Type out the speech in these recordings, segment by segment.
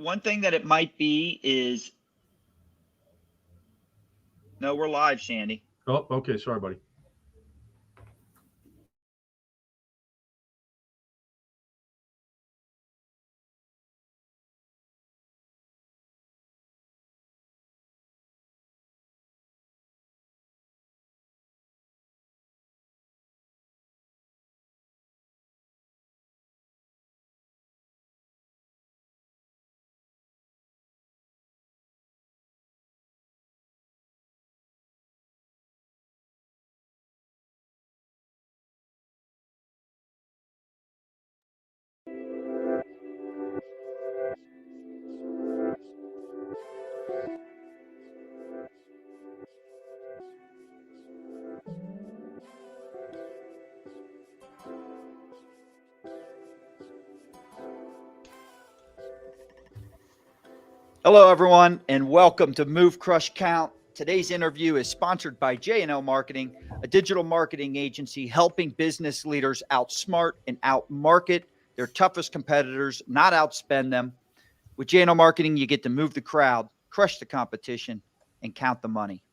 one thing that it might be is, no, we're live, Sandy. Oh, okay. Sorry, buddy. Hello, everyone, and welcome to Move, Crush, Count. Today's interview is sponsored by J&L Marketing, a digital marketing agency helping business leaders outsmart and outmarket their toughest competitors, not outspend them. With J&L Marketing, you get to move the crowd, crush the competition, and count the money.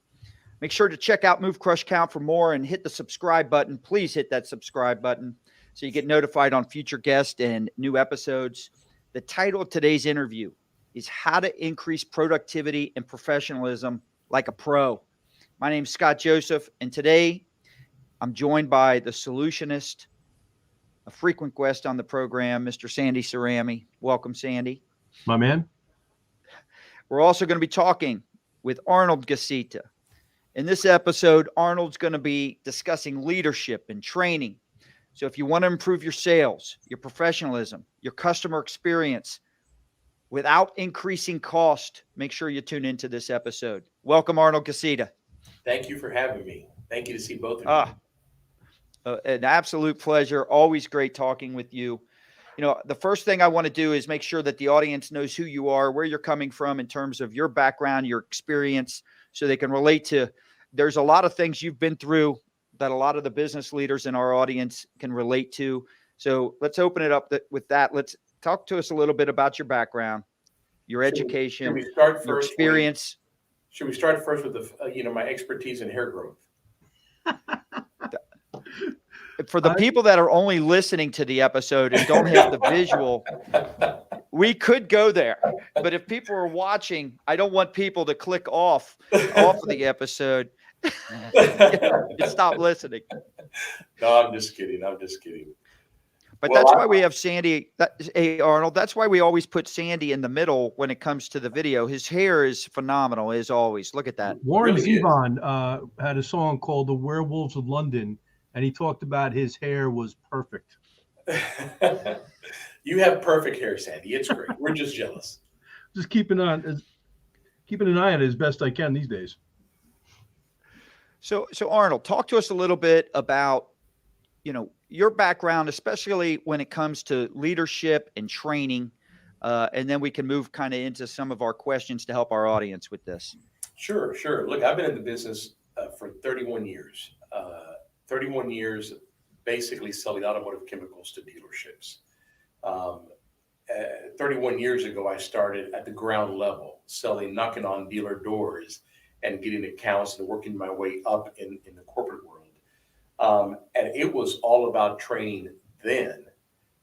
Make sure to check out Move, Crush, Count for more and hit the subscribe button. Please hit that subscribe button so you get notified on future guests and new episodes. The title of today's interview is How to Increase Productivity and Professionalism Like a Pro. My name is Scott Joseph, and today I'm joined by the solutionist, a frequent guest on the program, Mr. Sandy Cerami. Welcome, Sandy. My man. We're also going to be talking with Arnold Gacita. In this episode, Arnold's going to be discussing leadership and training. So if you want to improve your sales, your professionalism, your customer experience, without increasing cost, make sure you tune into this episode. Welcome, Arnold Gacita. Thank you for having me. Thank you to see both of you. An absolute pleasure. Always great talking with you. You know, the first thing I want to do is make sure that the audience knows who you are, where you're coming from in terms of your background, your experience, so they can relate to. There's a lot of things you've been through that a lot of the business leaders in our audience can relate to. So let's open it up with that. Let's talk to us a little bit about your background, your education, should we start your first experience. Should we start first with the my expertise in hair growth? For the people that are only listening to the episode and don't have the visual, we could go there. But if people are watching, I don't want people to click off of the episode and stop listening. No, I'm just kidding. But that's why we have Sandy. Hey, Arnold, that's why we always put Sandy in the middle when it comes to the video. His hair is phenomenal, as always. Look at that. Warren Really Zevon had a song called "The Werewolves of London," and he talked about his hair was perfect. You have perfect hair, Sandy. It's great. We're just jealous. Just keeping an eye on it as best I can these days. So Arnold, talk to us a little bit about, your background, especially when it comes to leadership and training, and then we can move kind of into some of our questions to help our audience with this. Sure. Look, I've been in the business for 31 years. 31 years basically selling automotive chemicals to dealerships. 31 years ago, I started at the ground level, knocking on dealer doors and getting accounts and working my way up in the corporate world. And it was all about training then,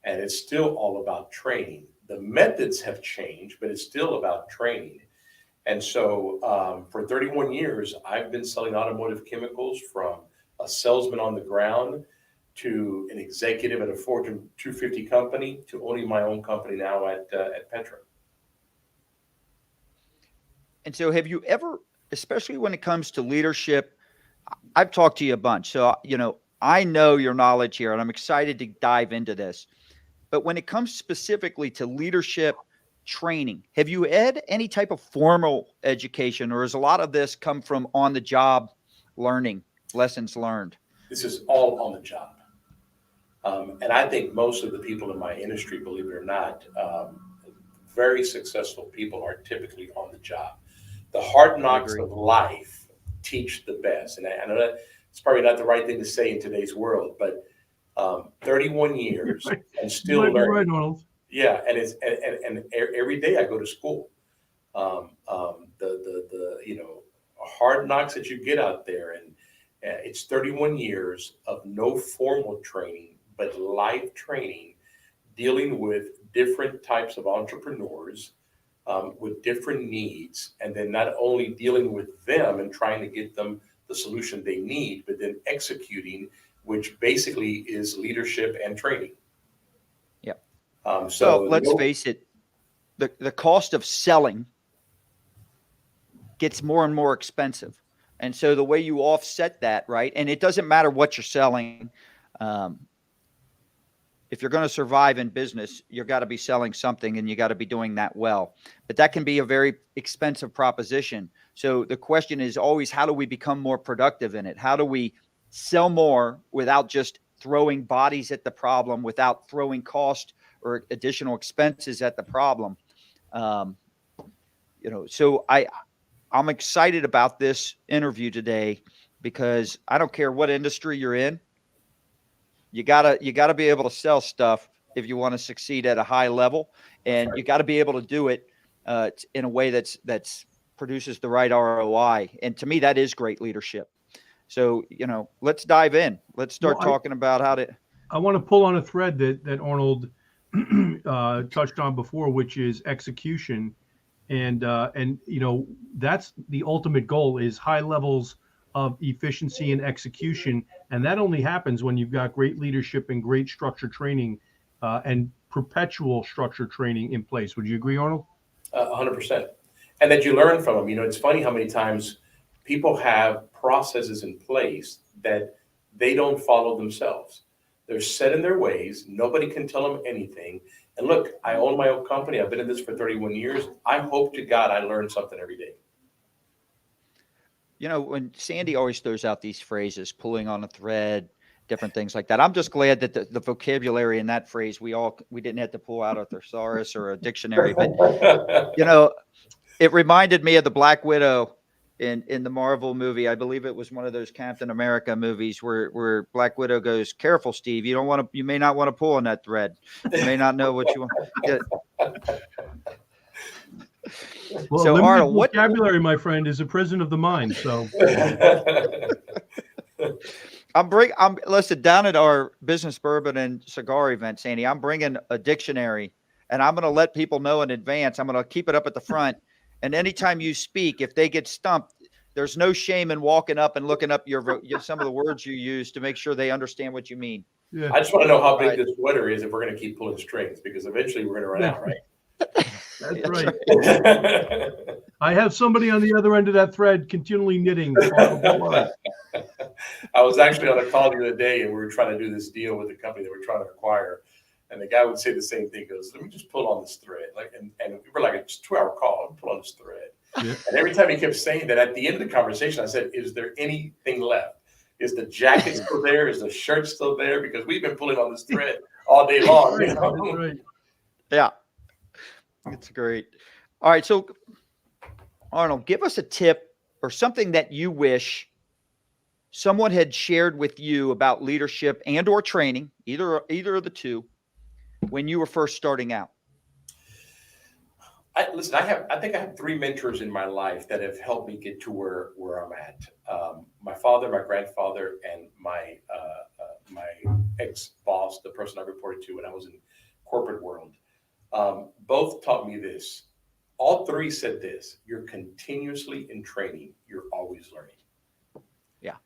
and it's still all about training. The methods have changed, but it's still about training. And so for 31 years, I've been selling automotive chemicals, from a salesman on the ground to an executive at a Fortune 250 company to owning my own company now at Petra. And so have you ever, especially when it comes to leadership, I've talked to you a bunch, so, I know your knowledge here, and I'm excited to dive into this. But when it comes specifically to leadership training, have you had any type of formal education, or has a lot of this come from on-the-job learning, lessons learned? This is all on the job. And I think most of the people in my industry, believe it or not, very successful people are typically on the job. The hard knocks of life teach the best. And I know that it's probably not the right thing to say in today's world, but 31 years and still learning. Right, Arnold. Yeah, and every day I go to school. The hard knocks that you get out there, and it's 31 years of no formal training, but life training, dealing with different types of entrepreneurs with different needs, and then not only dealing with them and trying to get them the solution they need, but then executing, which basically is leadership and training. Yep. So let's face it, the cost of selling gets more and more expensive. And so the way you offset that, right? And it doesn't matter what you're selling. If you're going to survive in business, you've got to be selling something, and you got to be doing that well. But that can be a very expensive proposition. So the question is always, how do we become more productive in it? How do we sell more without just throwing bodies at the problem, without throwing cost or additional expenses at the problem? So I'm excited about this interview today, because I don't care what industry you're in. You gotta be able to sell stuff if you want to succeed at a high level, and you got to be able to do it in a way that's produces the right ROI. And to me, that is great leadership. So let's dive in. Let's start talking about how to. I want to pull on a thread that Arnold touched on before, which is execution, and that's the ultimate goal, is high levels of efficiency and execution. And that only happens when you've got great leadership and great structure training and perpetual structure training in place. Would you agree, Arnold? 100%. And that you learn from them. It's funny how many times people have processes in place that they don't follow themselves. They're set in their ways. Nobody can tell them anything. And look, I own my own company. I've been in this for 31 years. I hope to God I learn something every day. When Sandy always throws out these phrases, pulling on a thread, different things like that, I'm just glad that the vocabulary in that phrase, we didn't have to pull out a thesaurus or a dictionary. But, it reminded me of the Black Widow in the Marvel movie. I believe it was one of those Captain America movies where Black Widow goes, "Careful, Steve. You may not want to pull on that thread. You may not know what you want." Yeah. Well, so Arnold, vocabulary, my friend, is a prison of the mind. So listen, down at our business bourbon and cigar event, Sandy, I'm bringing a dictionary, and I'm going to let people know in advance. I'm going to keep it up at the front. And anytime you speak, if they get stumped, there's no shame in walking up and looking up some of the words you use to make sure they understand what you mean. Yeah. I just want to know how big this sweater is if we're going to keep pulling strings, because eventually we're going to run out, right? That's right. I have somebody on the other end of that thread continually knitting. I was actually on a call the other day, and we were trying to do this deal with the company that we're trying to acquire. And the guy would say the same thing. He goes, "Let me just pull on this thread." And we were like a 2-hour call. Let me pull on this thread. Yeah. And every time he kept saying that, at the end of the conversation, I said, "Is there anything left? Is the jacket still there? Is the shirt still there? Because we've been pulling on this thread all day long." Right. Yeah. It's great. All right. So, Arnold, give us a tip or something that you wish someone had shared with you about leadership and or training, either of the two, when you were first starting out. I think I have 3 mentors in my life that have helped me get to where I'm at. My father, my grandfather, and my ex-boss, the person I reported to when I was in corporate world. Both taught me this. All 3 said this: you're continuously in training. You're always learning. Yeah.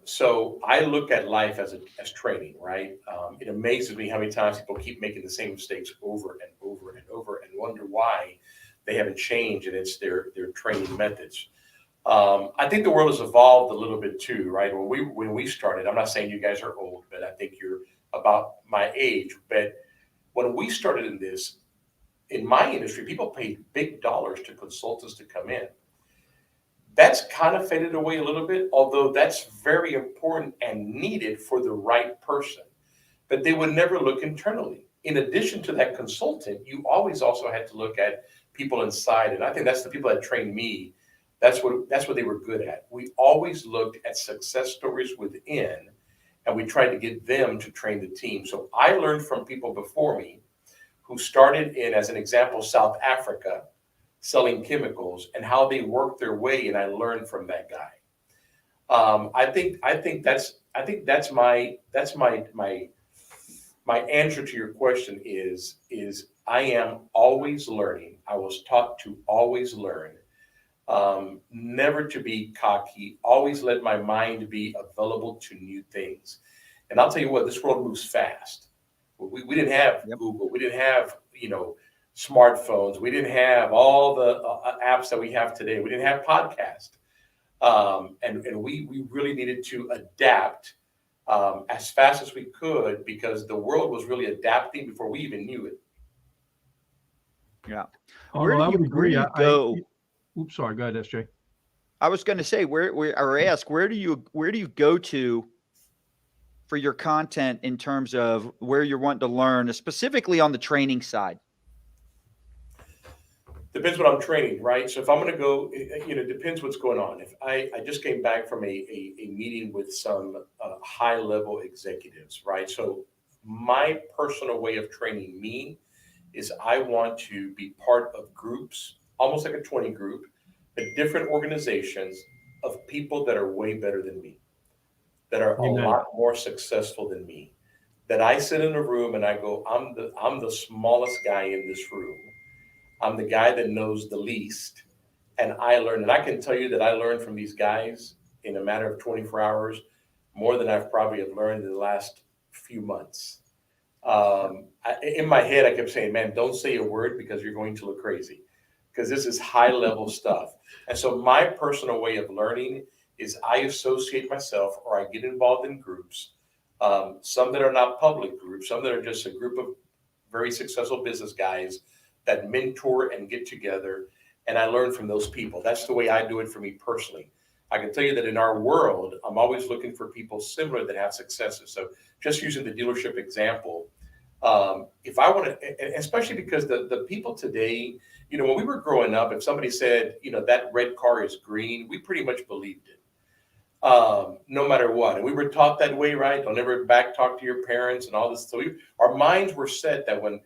So I look at life as training, right? It amazes me how many times people keep making the same mistakes over and over and over and wonder why they haven't changed, and it's their training methods. I think the world has evolved a little bit too, right? When we started, I'm not saying you guys are old, but I think you're about my age. But when we started in this, in my industry, people paid big dollars to consultants to come in. That's kind of faded away a little bit, although that's very important and needed for the right person. But they would never look internally. In addition to that consultant, you always also had to look at people inside. And I think that's the people that trained me. That's what they were good at. We always looked at success stories within, and we tried to get them to train the team. So I learned from people before me who started in, as an example, South Africa, selling chemicals, and how they worked their way, and I learned from that guy. I think that's my answer to your question is I am always learning. I was taught to always learn, never to be cocky, always let my mind be available to new things. And I'll tell you what, this world moves fast. We didn't have Google. We didn't have, smartphones. We didn't have all the apps that we have today. We didn't have podcasts. And we really needed to adapt as fast as we could, because the world was really adapting before we even knew it. Yeah. Arnold, I would agree. Where do you go? Oops, sorry. Go ahead, SJ. I was going to say, where do you go to for your content in terms of where you're wanting to learn, specifically on the training side? Depends what I'm training, right? So if I'm going to go, depends what's going on. If I just came back from a meeting with some high level executives, right? So my personal way of training me is I want to be part of groups, almost like a 20 group, but different organizations of people that are way better than me, that are a lot more successful than me, that I sit in a room and I go, I'm the smallest guy in this room. I'm the guy that knows the least, and I learn. And I can tell you that I learned from these guys in a matter of 24 hours, more than I've probably have learned in the last few months. In my head, I kept saying, man, don't say a word because you're going to look crazy, because this is high level stuff. And so my personal way of learning is I associate myself, or I get involved in groups, some that are not public groups, some that are just a group of very successful business guys that mentor and get together, and I learn from those people. That's the way I do it for me personally. I can tell you that in our world, I'm always looking for people similar that have successes. So just using the dealership example, if I want to, especially because the people today, when we were growing up, if somebody said, that red car is green, we pretty much believed it, no matter what. And we were taught that way, right? Don't ever back talk to your parents and all this. So our minds were set that when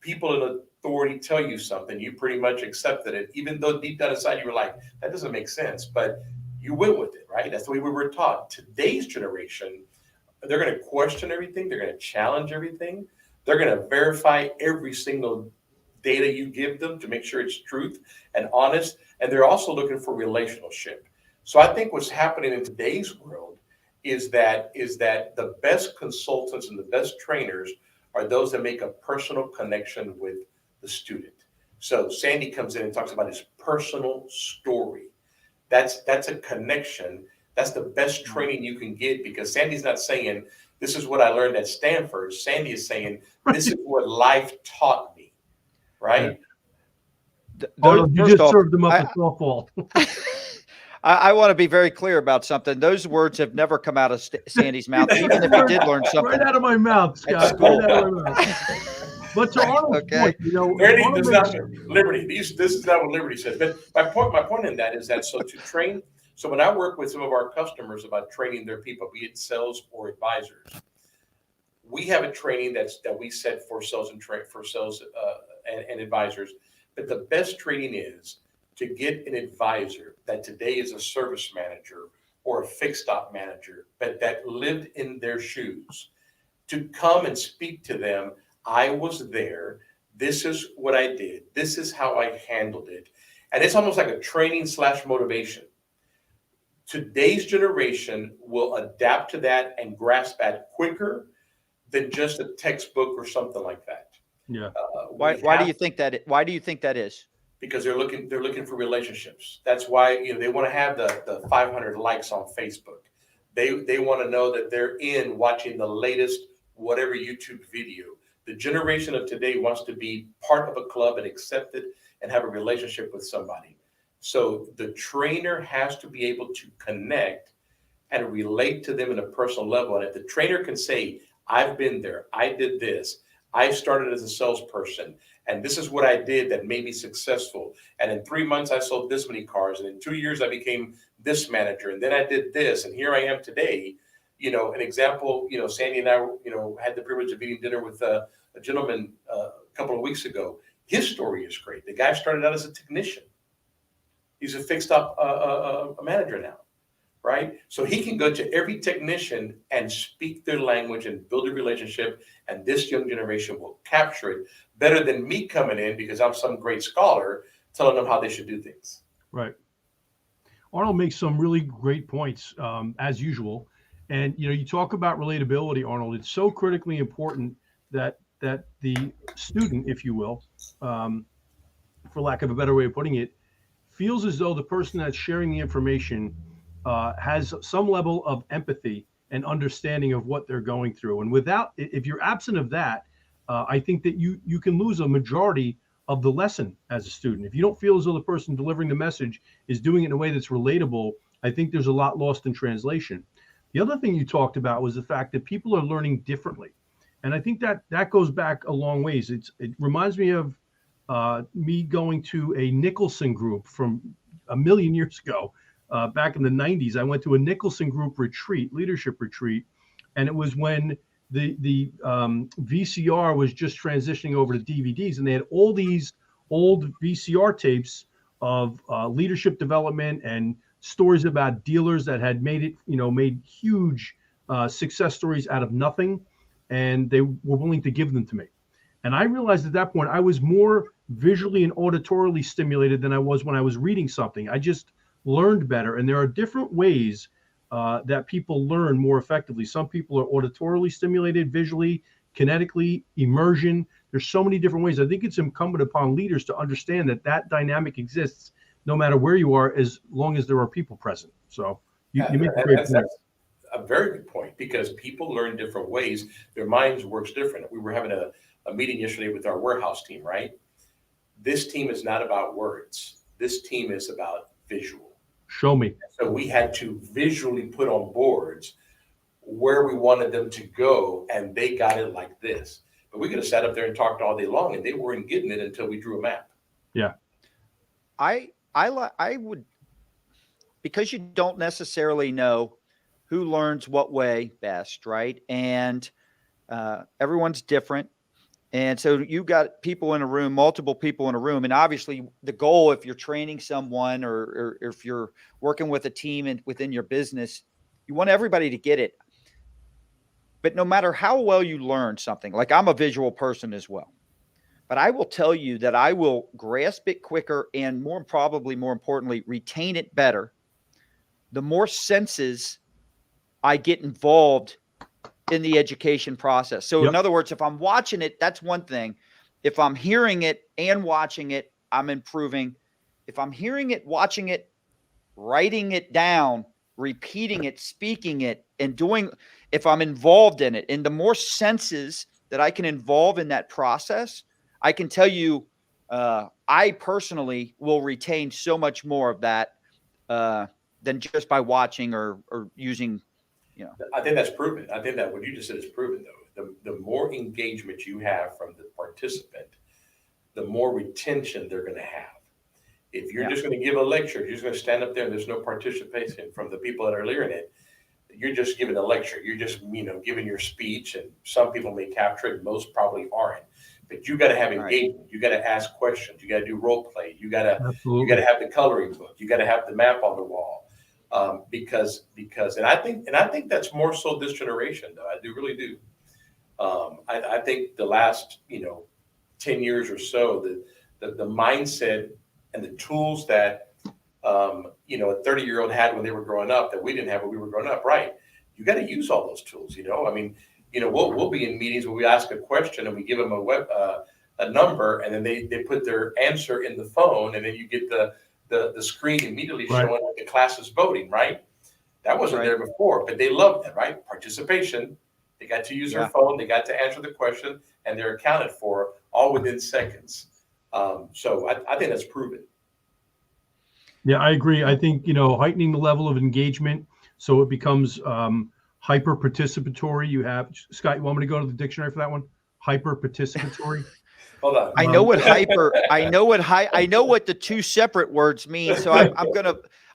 people in authority tell you something, you pretty much accepted it, even though deep down inside you were like, that doesn't make sense, but you went with it, right? That's the way we were taught. Today's generation, they're going to question everything. They're going to challenge everything. They're going to verify every single data you give them to make sure it's truth and honest. And they're also looking for relationship. So I think what's happening in today's world is that the best consultants and the best trainers are those that make a personal connection with the student. So Sandy comes in and talks about his personal story. That's a connection. That's the best training you can get, because Sandy's not saying, this is what I learned at Stanford. Sandy is saying, this is what life taught me, right? Arnold, you just served them up a softball. I want to be very clear about something. Those words have never come out of Sandy's mouth, even if he did learn something. Right out of my mouth, Scott. Right out of my mouth. But to Arnold's point, Arnold not Liberty. This is not what Liberty says. But my point in that is that to train. So when I work with some of our customers about training their people, be it sales or advisors, we have a training that we set for sales and advisors. But the best training is to get an advisor that today is a service manager or a fixed op manager, but that lived in their shoes, to come and speak to them. I was there. This is what I did. This is how I handled it. And it's almost like a training / motivation. Today's generation will adapt to that and grasp that quicker than just a textbook or something like that. Yeah. Why do you think that? Why do you think that is? Because they're looking for relationships. That's why they want to have the 500 likes on Facebook. They want to know that they're in watching the latest whatever YouTube video. The generation of today wants to be part of a club and accepted and have a relationship with somebody. So the trainer has to be able to connect and relate to them in a personal level. And if the trainer can say, I've been there, I did this, I started as a salesperson, and this is what I did that made me successful. And in 3 months, I sold this many cars. And in 2 years, I became this manager. And then I did this. And here I am today. An example, Sandy and I, had the privilege of eating dinner with a gentleman a couple of weeks ago. His story is great. The guy started out as a technician. He's a fixed up a manager now, right? So he can go to every technician and speak their language and build a relationship, and this young generation will capture it better than me coming in because I'm some great scholar telling them how they should do things. Right. Arnold makes some really great points, as usual. And, you talk about relatability, Arnold. It's so critically important that the student, if you will, for lack of a better way of putting it, feels as though the person that's sharing the information has some level of empathy and understanding of what they're going through. And if you're absent of that, I think that you can lose a majority of the lesson as a student. If you don't feel as though the person delivering the message is doing it in a way that's relatable, I think there's a lot lost in translation. The other thing you talked about was the fact that people are learning differently. And I think that goes back a long ways. It reminds me of me going to a Nicholson group from a million years ago, back in the 90s. I went to a Nicholson group retreat, leadership retreat, and it was when the VCR was just transitioning over to DVDs, and they had all these old VCR tapes of leadership development and stories about dealers that had made huge success stories out of nothing, and they were willing to give them to me. And I realized at that point I was more visually and auditorily stimulated than I was when I was reading something. I just learned better, and there are different ways that people learn more effectively. Some people are auditorily stimulated, visually, kinetically, immersion. There's so many different ways. I think it's incumbent upon leaders to understand that dynamic exists no matter where you are, as long as there are people present. So you make a great point. That's a very good point, because people learn different ways. Their minds works different. We were having a meeting yesterday with our warehouse team, right? This team is not about words. This team is about visual. Show me. So we had to visually put on boards where we wanted them to go, and they got it like this. But we could have sat up there and talked all day long, and they weren't getting it until we drew a map. Yeah. I would, because you don't necessarily know who learns what way best, right? And everyone's different. And so you got people in a room, multiple people in a room. And obviously the goal, if you're training someone or if you're working with a team within your business, you want everybody to get it. But no matter how well you learn something, like I'm a visual person as well, but I will tell you that I will grasp it quicker and more importantly, retain it better. The more senses I get involved in the education process. So in other words, if I'm watching it, that's one thing. If I'm hearing it and watching it, I'm improving. If I'm hearing it, watching it, writing it down, repeating it, speaking it, and if I'm involved in it, and the more senses that I can involve in that process, I can tell you, I personally will retain so much more of that than just by watching or using. I think that's proven. I think that what you just said is proven, though. The more engagement you have from the participant, the more retention they're going to have. If you're just going to give a lecture, you're just going to stand up there and there's no participation from the people that are learning it, you're just giving a lecture. You're just, giving your speech, and some people may capture it, most probably aren't. But you got to have engagement. You got to ask questions. You got to do role play. You got to have the coloring book. You got to have the map on the wall. Because I think that's more so this generation, though. I really do. I think the last 10 years or so, the mindset and the tools that a 30-year-old had when they were growing up that we didn't have when we were growing up, right? You got to use all those tools. We'll be in meetings where we ask a question and we give them a number, and then they put their answer in the phone, and then you get the screen immediately showing that the class is voting, right? That wasn't there before, but they loved that, right? Participation. They got to use their phone. They got to answer the question, and they're accounted for all within seconds. So I think that's proven. Yeah, I agree. I think, heightening the level of engagement so it becomes hyper participatory. You have, Scott, you want me to go to the dictionary for that one? Hyper participatory. Hold on. I know what the two separate words mean. So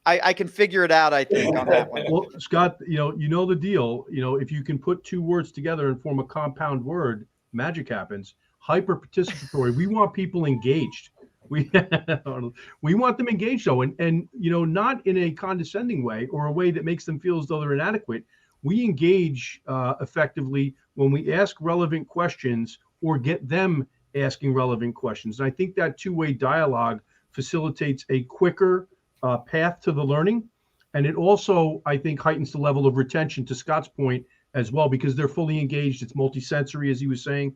I can figure it out, I think, on that one. Well, Scott, you know the deal. If you can put two words together and form a compound word, magic happens. hyper participatory. We want people engaged. We we want them engaged though, and not in a condescending way or a way that makes them feel as though they're inadequate. We engage effectively when we ask relevant questions or get them asking relevant questions. And I think that two-way dialogue facilitates a quicker path to the learning. And it also, I think, heightens the level of retention, to Scott's point as well, because they're fully engaged. It's multisensory, as he was saying.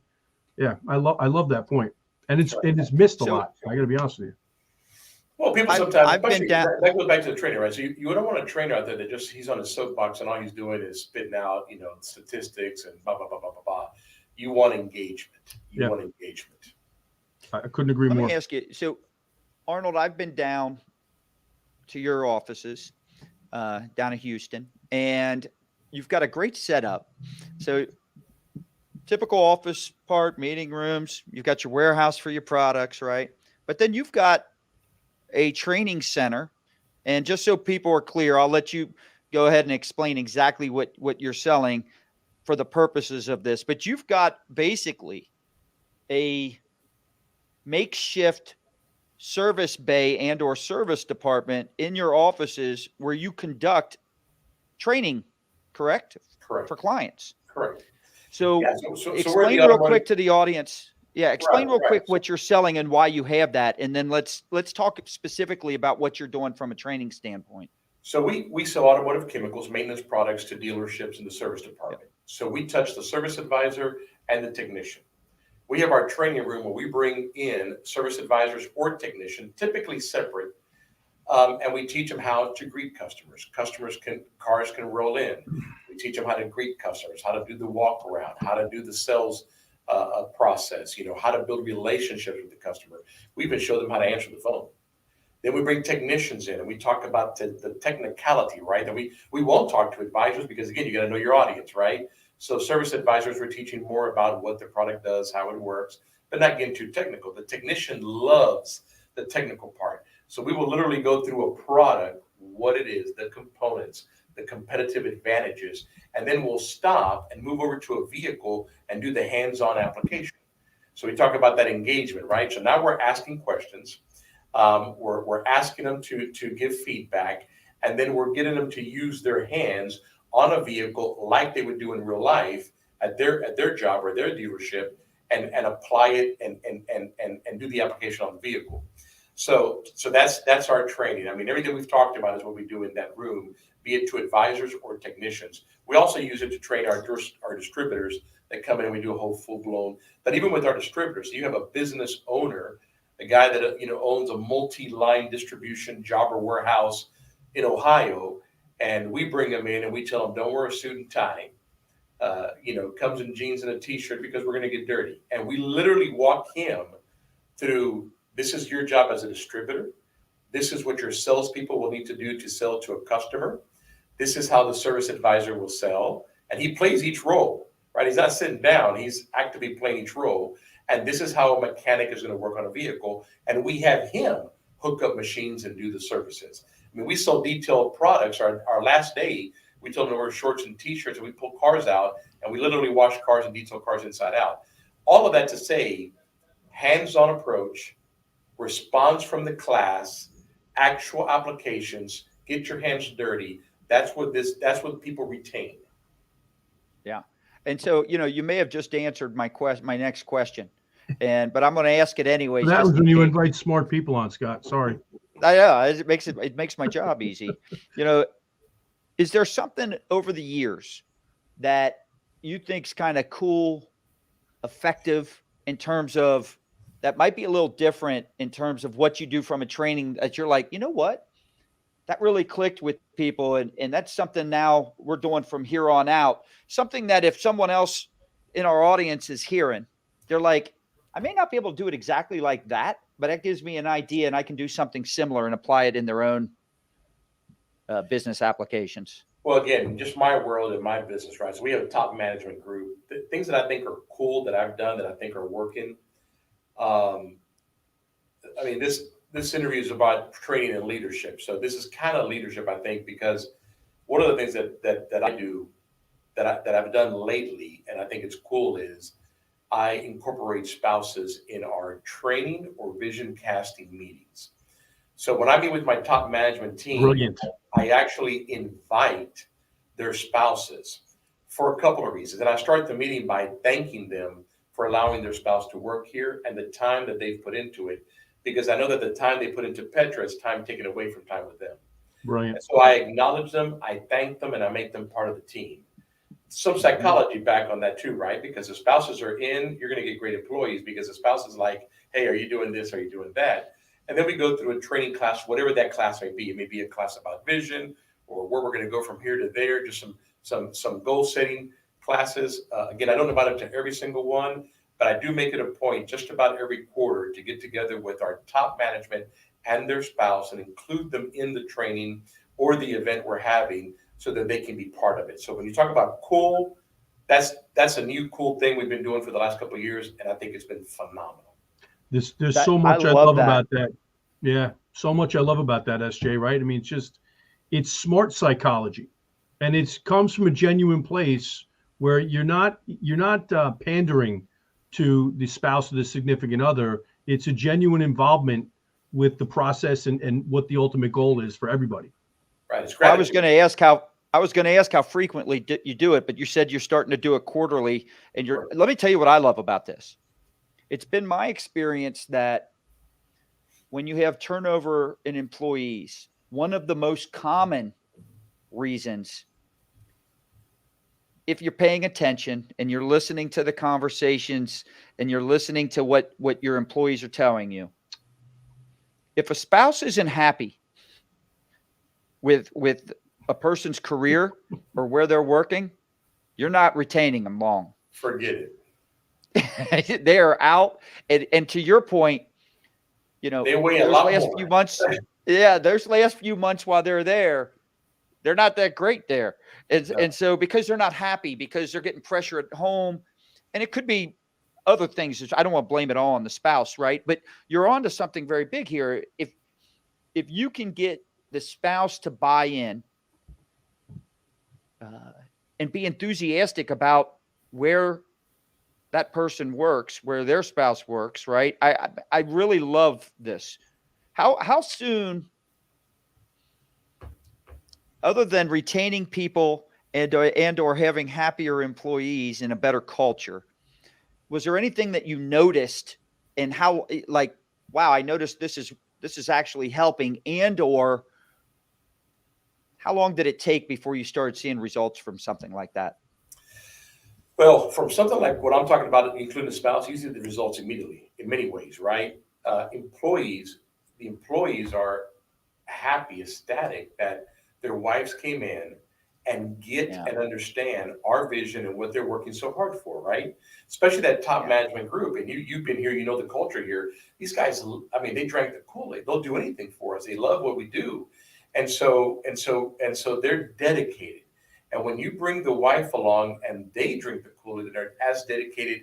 Yeah, I love that point. And it's missed a lot. I got to be honest with you. Well, people sometimes, I've been down. That goes back to the trainer, right? So you don't want a trainer out there that just, he's on his soapbox and all he's doing is spitting out, statistics and blah, blah, blah, blah, blah, blah. You want engagement. You want engagement. I couldn't agree more. Let me ask you. So, Arnold, I've been down to your offices down in Houston, and you've got a great setup. So, typical office part, meeting rooms, you've got your warehouse for your products, right? But then you've got a training center. And just so people are clear, I'll let you go ahead and explain exactly what you're selling for the purposes of this. But you've got basically a makeshift service bay and or service department in your offices where you conduct training, correct? Correct. For clients. Correct. So, so explain real quick to the audience. Yeah, explain real quick So, what you're selling and why you have that, and then let's talk specifically about what you're doing from a training standpoint. So we sell automotive chemicals, maintenance products to dealerships in the service department. Yep. So we touch the service advisor and the technician. We have our training room where we bring in service advisors or technician, typically separate, and we teach them how to greet customers. Cars can roll in. We teach them how to greet customers, how to do the walk around, how to do the sales process, how to build relationships with the customer. We even show them how to answer the phone. Then we bring technicians in and we talk about the technicality, right? That we won't talk to advisors because, again, you got to know your audience, right? So service advisors, we're teaching more about what the product does, how it works, but not getting too technical. The technician loves the technical part. So we will literally go through a product, what it is, the components, the competitive advantages, and then we'll stop and move over to a vehicle and do the hands-on application. So we talk about that engagement, right? So now we're asking questions. We're asking them to give feedback, and then we're getting them to use their hands on a vehicle like they would do in real life at their job or their dealership, and apply it and do the application on the vehicle. So that's our training. I mean, everything we've talked about is what we do in that room, be it to advisors or technicians. We also use it to train our distributors that come in and we do a whole full-blown. But even with our distributors, you have a business owner, a guy that owns a multi-line distribution job or warehouse in Ohio, and we bring him in and we tell him, don't wear a suit and tie. Comes in jeans and a t-shirt because we're going to get dirty. And we literally walk him through, this is your job as a distributor. This is what your salespeople will need to do to sell to a customer. This is how the service advisor will sell. And he plays each role, right? He's not sitting down. He's actively playing each role. And this is how a mechanic is going to work on a vehicle. And we have him hook up machines and do the services. I mean, we sell detailed products. Our last day, we told them to wear shorts and t-shirts, and we pull cars out, and we literally wash cars and detail cars inside out. All of that to say, hands-on approach, response from the class, actual applications, get your hands dirty. That's what people retain. Yeah. And so, you may have just answered my next question, but I'm going to ask it anyways. That was when you invite smart people on, Scott. Sorry. Yeah, it makes my job easy. Is there something over the years that you think's kind of cool, effective in terms of that might be a little different in terms of what you do from a training that you're like, you know what? That really clicked with people. And that's something now we're doing from here on out. Something that if someone else in our audience is hearing, they're like, I may not be able to do it exactly like that, but that gives me an idea and I can do something similar and apply it in their own business applications. Well, again, just my world and my business, right? So we have a top management group. Things that I think are cool that I've done that I think are working. This interview is about training and leadership. So this is kind of leadership, I think, because one of the things that I do that I've done lately, and I think it's cool, is I incorporate spouses in our training or vision casting meetings. So when I meet with my top management team, Brilliant. I actually invite their spouses for a couple of reasons. And I start the meeting by thanking them for allowing their spouse to work here and the time that they've put into it, because I know that the time they put into Petra is time taken away from time with them. Brilliant. And so I acknowledge them, I thank them, and I make them part of the team. Some psychology back on that too, right? Because the spouses are in, you're going to get great employees because the spouse is like, hey, are you doing this? Are you doing that? And then we go through a training class, whatever that class may be. It may be a class about vision or where we're going to go from here to there, just some goal setting classes. Again, I don't invite them to every single one, but I do make it a point just about every quarter to get together with our top management and their spouse and include them in the training or the event we're having so that they can be part of it. So when you talk about cool, that's a new cool thing we've been doing for the last couple of years, and I think it's been phenomenal. There's That- so much I love love that. about that. Yeah, so much I love about that, SJ, right? I mean, it's smart psychology, and it comes from a genuine place where you're not pandering to the spouse or the significant other. It's a genuine involvement with the process and what the ultimate goal is for everybody. Right. It's I was gratitude. going to ask how frequently you do it, but you said you're starting to do it quarterly. And let me tell you what I love about this. It's been my experience that when you have turnover in employees, one of the most common reasons, if you're paying attention and you're listening to the conversations and you're listening to what your employees are telling you, if a spouse isn't happy with a person's career or where they're working, you're not retaining them long. Forget it. They are out. And to your point, They weigh a those lot last more. few months, those last few months while they're there, they're not that great there. And so because they're not happy, because they're getting pressure at home, and it could be other things. I don't want to blame it all on the spouse, right? But you're onto something very big here. If you can get the spouse to buy in and be enthusiastic about where that person works, where their spouse works, right? I really love this. How soon, other than retaining people and or having happier employees and a better culture, was there anything that you noticed and how, like, wow, I noticed this is actually helping, and or how long did it take before you started seeing results from something like that? Well, from something like what I'm talking about, including the spouse, usually the results immediately in many ways, right? The employees are happy, ecstatic that their wives came in and get and understand our vision and what they're working so hard for, right? Especially that top management group. And you've been here, you know the culture here. These guys, I mean, they drank the Kool-Aid. They'll do anything for us. They love what we do. And so they're dedicated. And when you bring the wife along and they drink the Kool-Aid and are as dedicated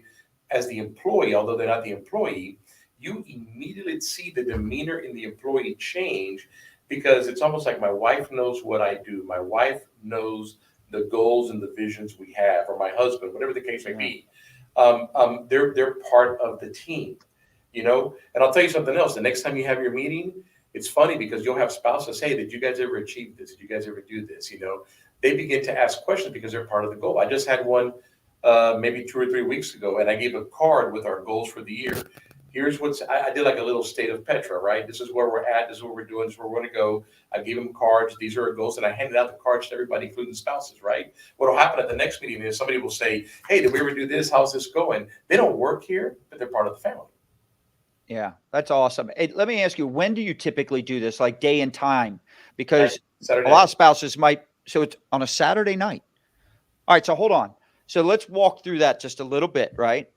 as the employee, although they're not the employee, you immediately see the demeanor in the employee change, because it's almost like my wife knows what I do. My wife knows the goals and the visions we have, or my husband, whatever the case may be. They're part of the team, And I'll tell you something else. The next time you have your meeting, it's funny because you'll have spouses say, did you guys ever achieve this? Did you guys ever do this? They begin to ask questions because they're part of the goal. I just had one maybe 2 or 3 weeks ago, and I gave a card with our goals for the year. Here's I did like a little state of Petra, right? This is where we're at. This is what we're doing. This is where we're going to go. I gave them cards. These are our goals. And I handed out the cards to everybody, including the spouses, right? What will happen at the next meeting is somebody will say, hey, did we ever do this? How's this going? They don't work here, but they're part of the family. Yeah, that's awesome. Hey, let me ask you, when do you typically do this, like day and time? Because Saturday. A lot of spouses so it's on a Saturday night. All right, so hold on. So let's walk through that just a little bit, right?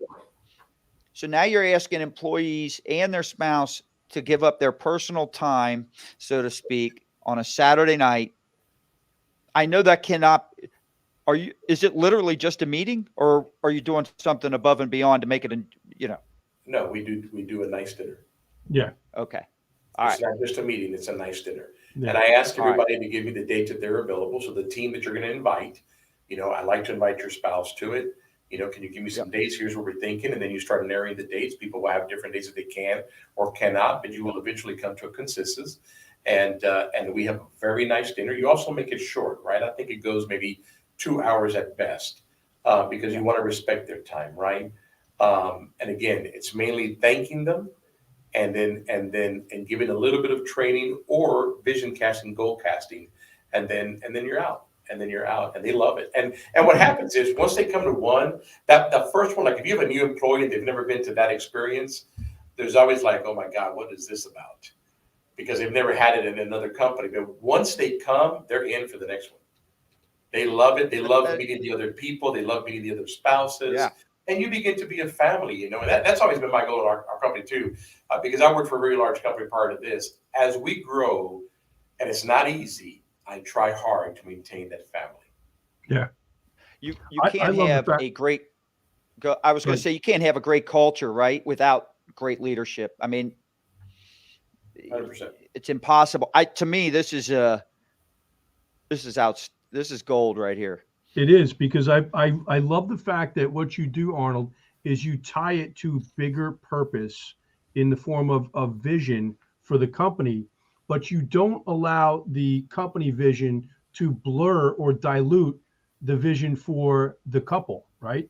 So now you're asking employees and their spouse to give up their personal time, so to speak, on a Saturday night. I know that is it literally just a meeting, or are you doing something above and beyond to make it, No, we do a nice dinner. Yeah. Okay. All It's right. not just a meeting, it's a nice dinner. Yeah. And I ask everybody to give me the date that they're available. So the team that you're going to invite, I like to invite your spouse to it. Can you give me some dates? Here's what we're thinking. And then you start narrowing the dates. People will have different days that they can or cannot, but you will eventually come to a consensus. And we have a very nice dinner. You also make it short, right? I think it goes maybe 2 hours at best, because you want to respect their time, right? And again, it's mainly thanking them and giving a little bit of training or vision casting, goal casting, and then you're out. And then you're out, and they love it. And what happens is once they come to one, that the first one, like if you have a new employee and they've never been to that experience, there's always like, oh my God, what is this about? Because they've never had it in another company. But once they come, they're in for the next one. They love it. They love meeting the other people. They love meeting the other spouses. Yeah. And you begin to be a family, and that's always been my goal in our company too, because I worked for a very large company prior to this. As we grow, and it's not easy, I try hard to maintain that family. Yeah. You can't have a great, I was going to say, you can't have a great culture, right, without great leadership. I mean, 100%. It's impossible. To me, this is gold right here. It is, because I love the fact that what you do, Arnold, is you tie it to bigger purpose in the form of vision for the company, but you don't allow the company vision to blur or dilute the vision for the couple, right?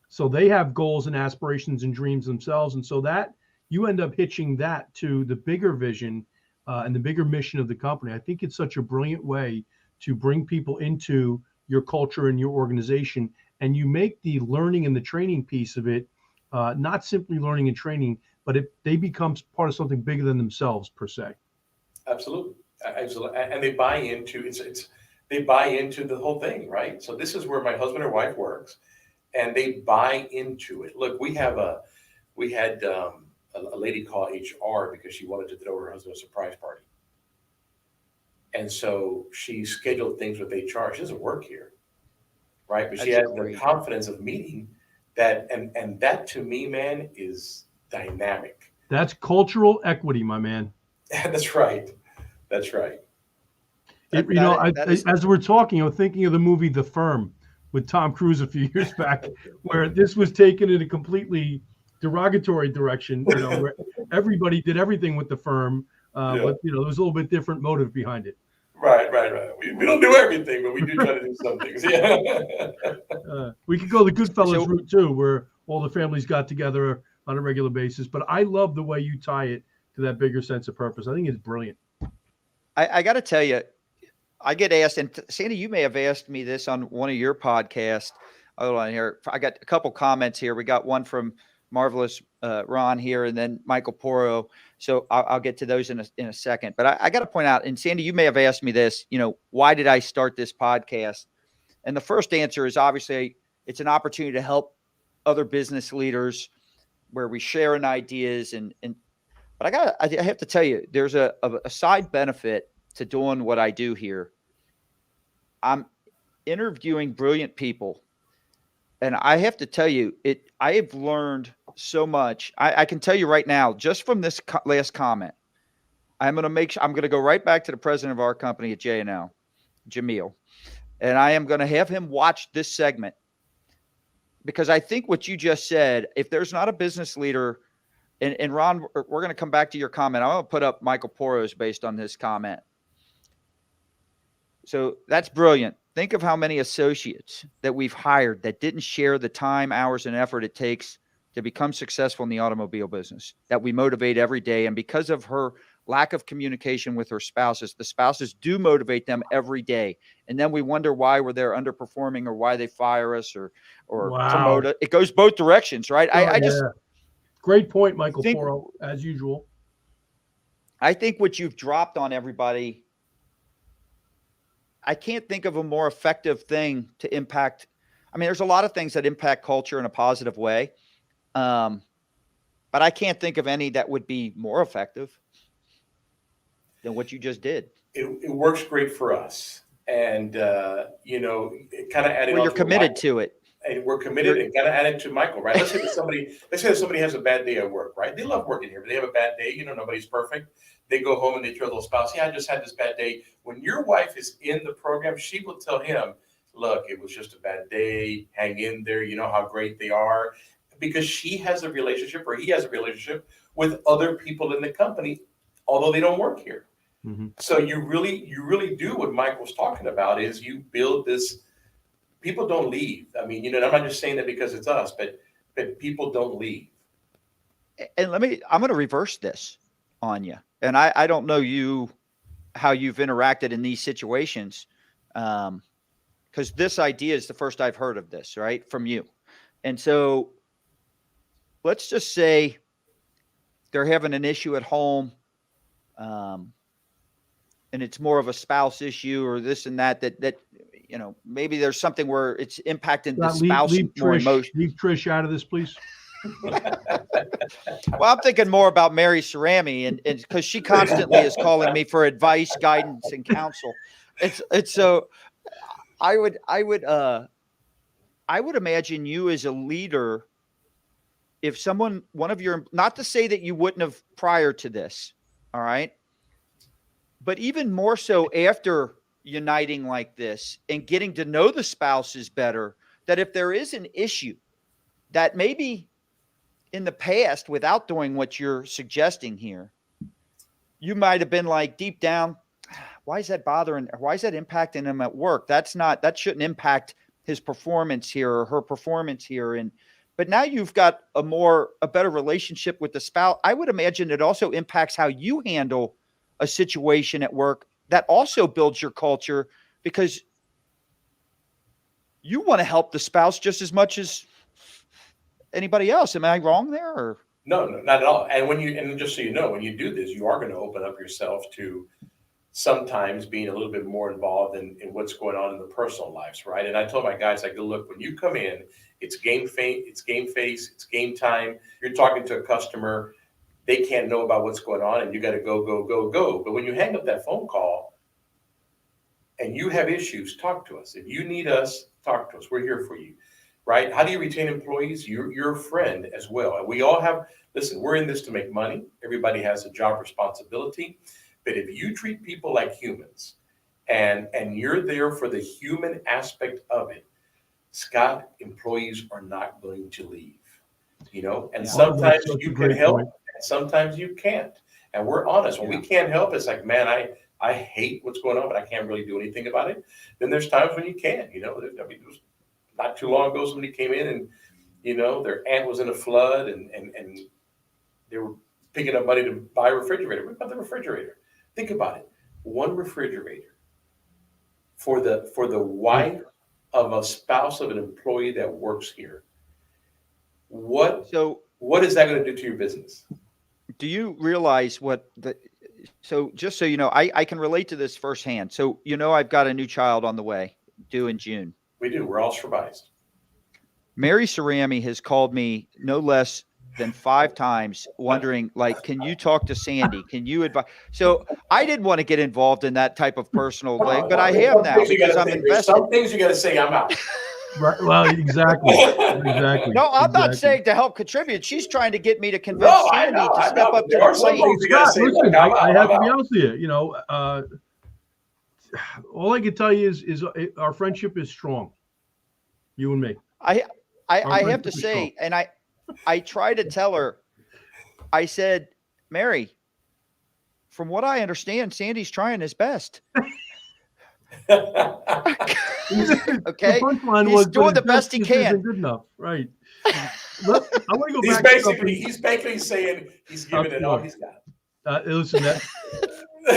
So they have goals and aspirations and dreams themselves. And so that you end up hitching that to the bigger vision and the bigger mission of the company. I think it's such a brilliant way to bring people into your culture and your organization. And you make the learning and the training piece of it, not simply learning and training, but they become part of something bigger than themselves per se. Absolutely. And they buy into they buy into the whole thing, right? So this is where my husband or wife works, and they buy into it. Look, we had a lady call HR because she wanted to throw her husband a surprise party. And so she scheduled things with HR. She doesn't work here, right? But she had the confidence of meeting that, and that to me, man, is dynamic. That's cultural equity, my man. That's right. That's right. As we're talking, I'm thinking of the movie The Firm with Tom Cruise a few years back, where this was taken in a completely derogatory direction, where everybody did everything with the firm, but there was a little bit different motive behind it. Right. We don't do everything, but we do try to do some things. Yeah. We could go the Goodfellas route too, where all the families got together on a regular basis. But I love the way you tie it to that bigger sense of purpose. I think it's brilliant. I got to tell you, I get asked, and Sandy, you may have asked me this on one of your podcasts. Hold on here. I got a couple comments here. We got one from Marvelous Ron here, and then Michael Poro. So I'll get to those in a second. But I got to point out, and Sandy, you may have asked me this, why did I start this podcast? And the first answer is obviously it's an opportunity to help other business leaders where we share ideas. But I have to tell you, there's a side benefit to doing what I do here. I'm interviewing brilliant people. And I have to tell you, I have learned so much. I can tell you right now, just from this last comment, I'm going to go right back to the president of our company at J&L, Jamil, and I am going to have him watch this segment, because I think what you just said, if there's not a business leader, and Ron, we're going to come back to your comment. I'm going to put up Michael Poro's based on this comment. So that's brilliant. Think of how many associates that we've hired that didn't share the time, hours, and effort it takes to become successful in the automobile business, that we motivate every day. And because of her lack of communication with her spouses, the spouses do motivate them every day. And then we wonder why they're underperforming or why they fire us or promote it. It goes both directions, right? Great point, Michael Poro, as usual. I think what you've dropped on everybody, I can't think of a more effective thing to impact. I mean, there's a lot of things that impact culture in a positive way. But I can't think of any that would be more effective than what you just did. It works great for us. And, it kind of added on. You're committed to it. And we're committed and kind of added to Michael, right? Let's say that somebody has a bad day at work, right? They love working here, but they have a bad day. Nobody's perfect. They go home and they tell their spouse, I just had this bad day. When your wife is in the program, she will tell him, look, it was just a bad day. Hang in there. You know how great they are. Because she has a relationship or he has a relationship with other people in the company, although they don't work here. Mm-hmm. So you really do what Mike was talking about is you build this. People don't leave. I mean, I'm not just saying that because it's us, but people don't leave. And I'm going to reverse this on you. And I don't know how you've interacted in these situations. Because this idea is the first I've heard of this, right, from you. And so let's just say they're having an issue at home, and it's more of a spouse issue or this and that maybe there's something where it's impacting the spouse more emotion. Leave Trish out of this, please. Well, I'm thinking more about Mary Cerami, and because she constantly is calling me for advice, guidance, and counsel. It's so I would imagine you as a leader, if one of your, not to say that you wouldn't have prior to this, all right, but even more so after uniting like this and getting to know the spouses better, that if there is an issue that maybe in the past, without doing what you're suggesting here, you might have been like deep down, why is that bothering? Why is that impacting him at work? That shouldn't impact his performance here or her performance here. But now you've got a better relationship with the spouse. I would imagine it also impacts how you handle a situation at work. That also builds your culture because you want to help the spouse just as much as anybody else. Am I wrong there? Or? No, not at all. And just so you know, when you do this, you are going to open up yourself to sometimes being a little bit more involved in what's going on in the personal lives, right? And I told my guys, look, when you come in, it's game face, it's game time. You're talking to a customer. They can't know about what's going on, and you got to go. But when you hang up that phone call and you have issues, talk to us. If you need us, talk to us. We're here for you, right? How do you retain employees? You're a friend as well. And we all have, listen, we're in this to make money. Everybody has a job responsibility. But if you treat people like humans and you're there for the human aspect of it, Scott, employees are not going to leave, and sometimes you can help and sometimes you can't. And we're honest. When we can't help, it's like, man, I hate what's going on, but I can't really do anything about it. Then there's times when you can, it was not too long ago, somebody came in and, their aunt was in a flood and they were picking up money to buy a refrigerator. What about the refrigerator? Think about it. One refrigerator for the wife of a spouse of an employee that works here. What is that going to do to your business? Do you realize so just so you know, I can relate to this firsthand. So, I've got a new child on the way due in June. We do. We're all supervised. Mary Cerami has called me no less than 5 times wondering, can you talk to Sandy? Can you advise? So I didn't want to get involved in that type of personal thing, but I have now because I'm invested. Some things you got to say, I'm out. Right. Well, exactly. No, I'm not saying to help contribute. She's trying to get me to convince Sandy to step up to the plate. Listen, I have to be honest with you. All I can tell you is our friendship is strong. You and me. I have to say, and I try to tell her, I said, Mary, from what I understand, Sandy's trying his best. Okay, he's doing the best he can. Good enough, right? Look, I want to go he's back. He's basically saying he's giving it all he's got. Listen,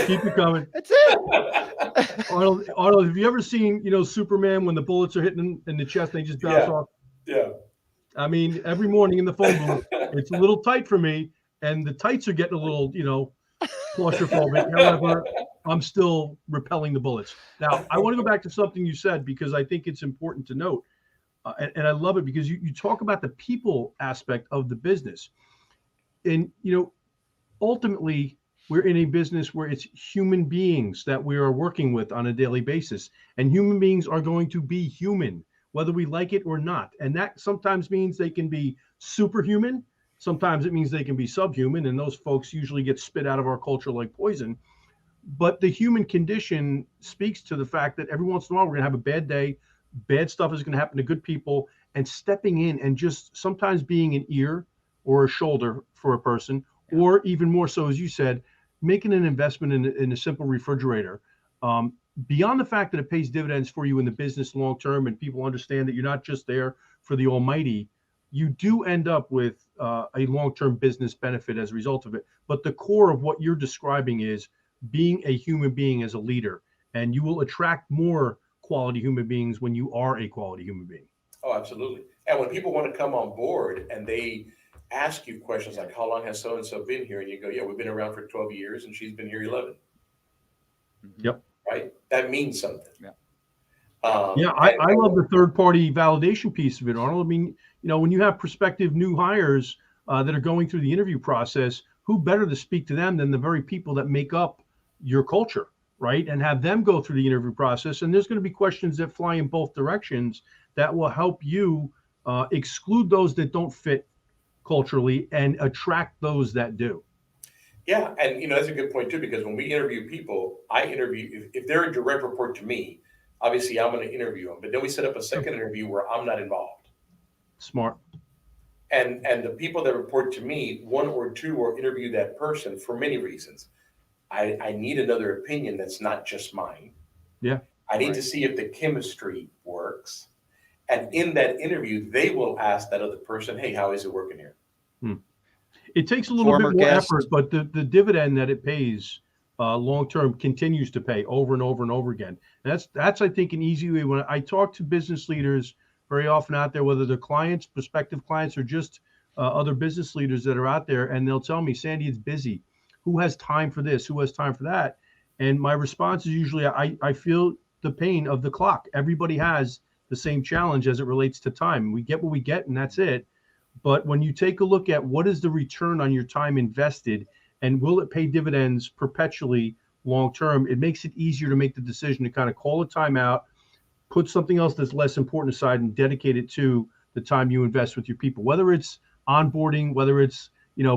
keep it coming. That's it. Arnold, have you ever seen Superman when the bullets are hitting in the chest and they just bounce off? Yeah. I mean, every morning in the phone booth, it's a little tight for me, and the tights are getting a little, claustrophobic. However, I'm still repelling the bullets. Now, I want to go back to something you said because I think it's important to note, and I love it because you talk about the people aspect of the business, and ultimately we're in a business where it's human beings that we are working with on a daily basis, and human beings are going to be human, whether we like it or not. And that sometimes means they can be superhuman. Sometimes it means they can be subhuman. And those folks usually get spit out of our culture like poison. But the human condition speaks to the fact that every once in a while, we're going to have a bad day. bad stuff is going to happen to good people, and stepping in and just sometimes being an ear or a shoulder for a person, or even more so, as you said, making an investment in a simple refrigerator. Beyond the fact that it pays dividends for you in the business long term, and people understand that you're not just there for the almighty, you do end up with a long-term business benefit as a result of it. But the core of what you're describing is being a human being as a leader, and you will attract more quality human beings when you are a quality human being. Oh, absolutely. And when people want to come on board and they ask you questions like, how long has so-and-so been here? And you go, yeah, we've been around for 12 years and she's been here 11. Yep. Right? That means something. Yeah. I love the third-party validation piece of it, Arnold. I mean, when you have prospective new hires that are going through the interview process, who better to speak to them than the very people that make up your culture, right? And have them go through the interview process. And there's going to be questions that fly in both directions that will help you exclude those that don't fit culturally and attract those that do. Yeah, and that's a good point too, because when we interview people, I interview if they're a direct report to me, obviously I'm going to interview them, but then we set up a second interview where I'm not involved. Smart. And the people that report to me, one or two will interview that person for many reasons. I need another opinion that's not just mine. Yeah. I need to see if the chemistry works. And in that interview, they will ask that other person, hey, how is it working here? It takes a little bit more effort, but the dividend that it pays long-term continues to pay over and over and over again. And that's I think, an easy way. When I talk to business leaders very often out there, whether they're clients, prospective clients, or just other business leaders that are out there, and they'll tell me, Sandy, it's busy. Who has time for this? Who has time for that? And my response is usually, I feel the pain of the clock. Everybody has the same challenge as it relates to time. We get what we get, and that's it. But when you take a look at what is the return on your time invested, and will it pay dividends perpetually long term, it makes it easier to make the decision to kind of call a timeout, put something else that's less important aside, and dedicate it to the time you invest with your people, whether it's onboarding, whether it's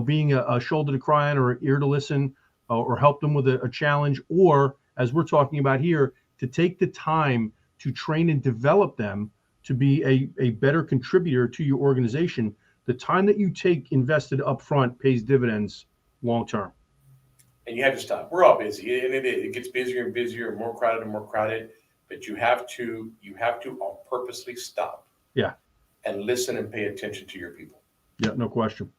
being a shoulder to cry on or an ear to listen, or help them with a challenge, or as we're talking about here, to take the time to train and develop them to be a better contributor to your organization. The time that you take invested up front pays dividends long term. And you have to stop. We're all busy, and it gets busier and busier, and more crowded. But you have to purposely stop. Yeah. And listen and pay attention to your people. Yeah, no question.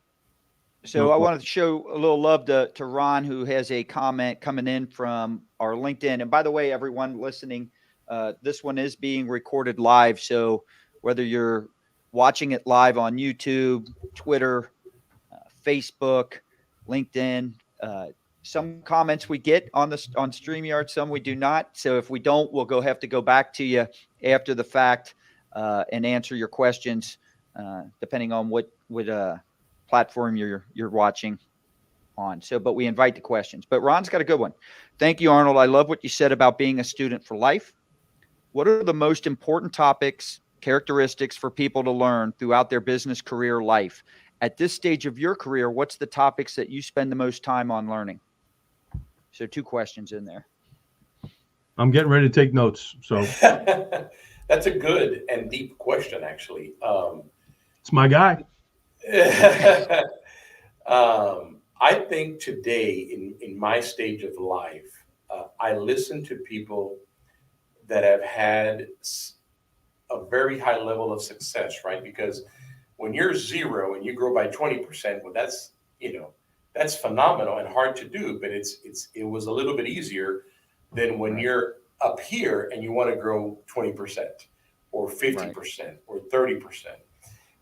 So I wanted to show a little love to Ron, who has a comment coming in from our LinkedIn. And by the way, everyone listening, this one is being recorded live. So whether you're watching it live on YouTube, Twitter, Facebook, LinkedIn, some comments we get on StreamYard, some we do not. So if we don't, we'll have to go back to you after the fact and answer your questions, depending on what platform you're watching on. So, but we invite the questions. But Ron's got a good one. Thank you, Arnold. I love what you said about being a student for life. What are the most important topics, characteristics for people to learn throughout their business career life? At this stage of your career, what's the topics that you spend the most time on learning? So 2 questions in there. I'm getting ready to take notes. So that's a good and deep question, actually. It's my guy. I think today in my stage of life, I listen to people that have had a very high level of success, right? Because when you're 0 and you grow by 20%, well, that's phenomenal and hard to do, but it was a little bit easier than when you're up here and you want to grow 20% or 50% or 30%.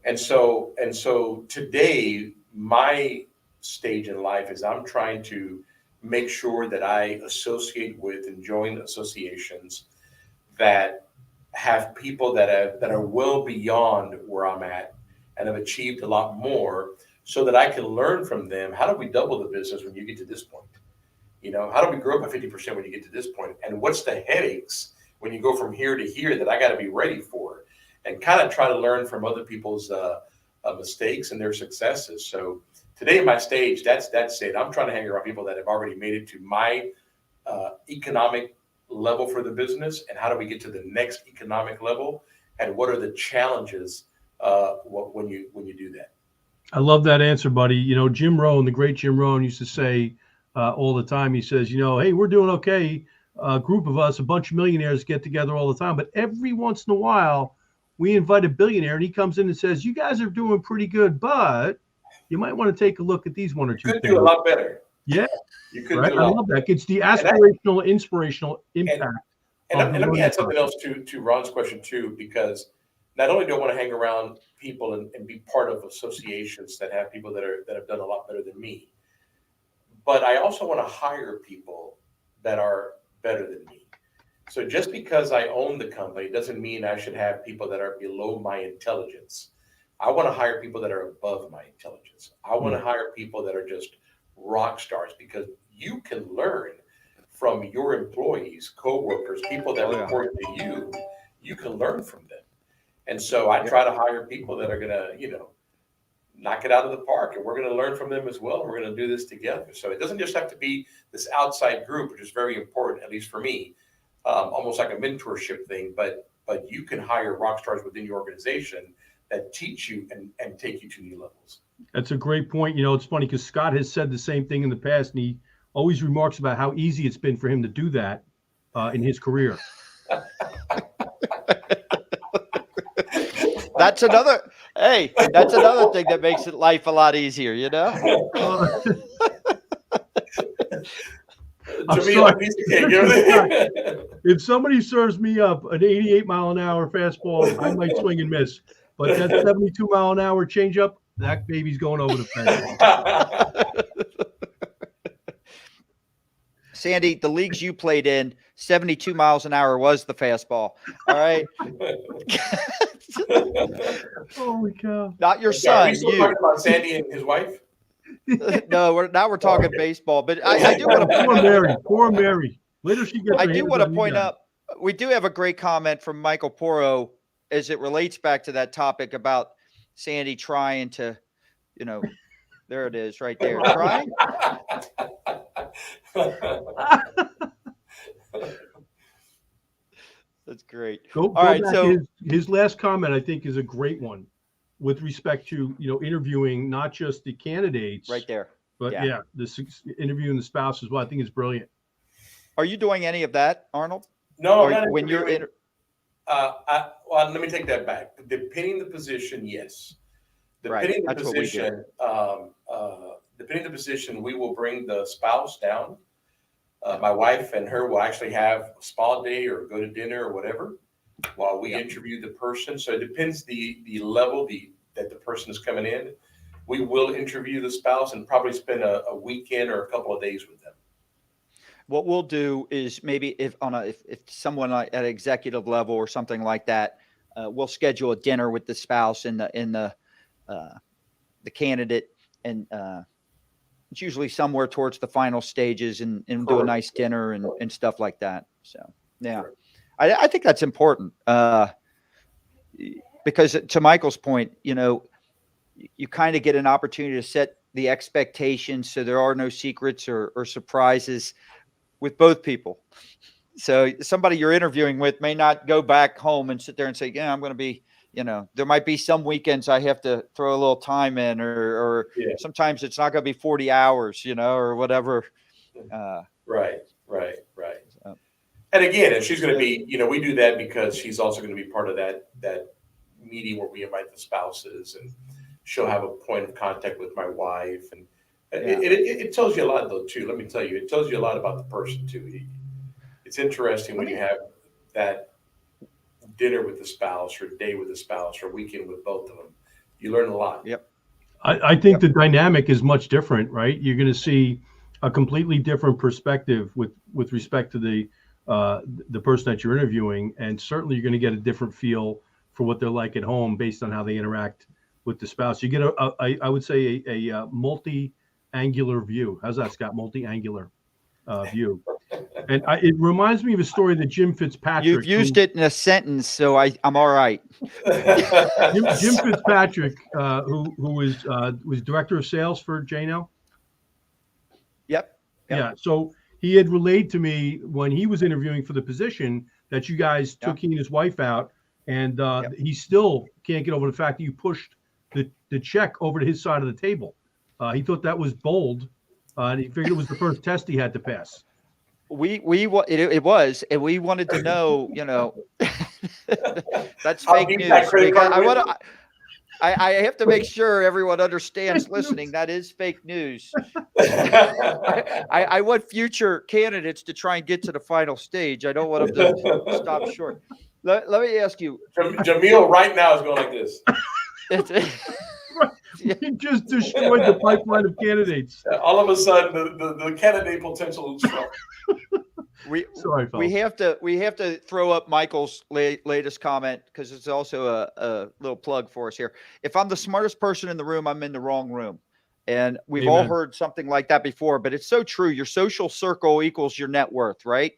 And so today, my stage in life is I'm trying to make sure that I associate with and join associations that have people that are well beyond where I'm at and have achieved a lot more, so that I can learn from them. How do we double the business when you get to this point? How do we grow by 50% when you get to this point? And what's the headaches when you go from here to here that I got to be ready for? And kind of try to learn from other people's mistakes and their successes. So today in my stage, that's it. I'm trying to hang around people that have already made it to my economic level for the business, and how do we get to the next economic level, and what are the challenges when you do that? I love that answer, buddy. You know, Jim Rohn, the great Jim Rohn, used to say all the time, he says, you know, hey, we're doing okay. A group of us, a bunch of millionaires get together all the time. But every once in a while, we invite a billionaire and he comes in and says, you guys are doing pretty good, but you might want to take a look at these one or two Could things. do a lot better. Yeah. You could Right? do a I lot love that. It's the aspirational, inspirational impact. And let me add something else to Ron's question too, because not only do I want to hang around people and be part of associations that have people that have done a lot better than me, but I also want to hire people that are better than me. So just because I own the company doesn't mean I should have people that are below my intelligence. I want to hire people that are above my intelligence. I want to hire people that are just rock stars, because you can learn from your employees, coworkers, people that report to you. You can learn from them. And so I try to hire people that are going to, you know, knock it out of the park, and we're going to learn from them as well. And we're going to do this together. So it doesn't just have to be this outside group, which is very important, at least for me, almost like a mentorship thing. But you can hire rock stars within your organization that teach you and take you to new levels. That's a great point. You know, it's funny because Scott has said the same thing in the past, and he always remarks about how easy it's been for him to do that in his career. That's another thing that makes it life a lot easier, you know? If somebody serves me up an 88-mile-an-hour fastball, I might swing and miss. But that 72-mile-an-hour changeup, that baby's going over the fence. Sandy, the leagues you played in, 72 miles an hour was the fastball. All right. Holy cow. Not your son. Are we still talking about Sandy and his wife? No, we're talking baseball. But I do want to poor Mary. Later she gets. I do want to point out, we do have a great comment from Michael Porro as it relates back to that topic about Sandy trying to, you know, there it is right there. Trying. That's great. All right. So his last comment, I think, is a great one with respect to, you know, interviewing not just the candidates right there, but interviewing the spouse as well. I think it's brilliant. Are you doing any of that, Arnold? No, when you're in. Well, let me take that back. Depending the position, yes. Depending the position, depending the position, we will bring the spouse down. My wife and her will actually have a spa day or go to dinner or whatever while we interview the person. So it depends the level that the person is coming in. We will interview the spouse and probably spend a weekend or a couple of days with them. What we'll do is maybe if someone at executive level or something like that, we'll schedule a dinner with the spouse and the candidate, and it's usually somewhere towards the final stages, and do a nice dinner and stuff like that. So yeah, I think that's important because to Michael's point, you know, you kind of get an opportunity to set the expectations so there are no secrets or surprises with both people. So somebody you're interviewing with may not go back home and sit there and say, yeah, I'm going to be, you know, there might be some weekends I have to throw a little time in, or sometimes it's not going to be 40 hours, you know, or whatever. Right. And again, if she's going to be, you know, we do that because she's also going to be part of that meeting where we invite the spouses, and she'll have a point of contact with my wife. And it tells you a lot, though, too. Let me tell you, it tells you a lot about the person, too. It's interesting when you have that dinner with the spouse or day with the spouse or weekend with both of them. You learn a lot. Yep. I think the dynamic is much different, right? You're going to see a completely different perspective with respect to the person that you're interviewing, and certainly you're going to get a different feel for what they're like at home based on how they interact with the spouse. You get I would say a multi-angular view. How's that, Scott? Multi-angular view. And it reminds me of a story that Jim Fitzpatrick. You've used it in a sentence, so I'm all right. Jim Fitzpatrick, who was director of sales for J&L. Yep. Yeah. So he had relayed to me when he was interviewing for the position that you guys took he and his wife out, and he still can't get over the fact that you pushed the check over to his side of the table. He thought that was bold, and he figured it was the first test he had to pass. It was, and we wanted to know, that's fake news. I have to make sure everyone understands listening. That is fake news. I want future candidates to try and get to the final stage. I don't want them to stop short. Let me ask you. Jamil right now is going like this. He just destroyed the pipeline of candidates. All of a sudden, the candidate potential is strong. We have to throw up Michael's latest comment because it's also a little plug for us here. If I'm the smartest person in the room, I'm in the wrong room. And we've all heard something like that before, but it's so true. Your social circle equals your net worth, right?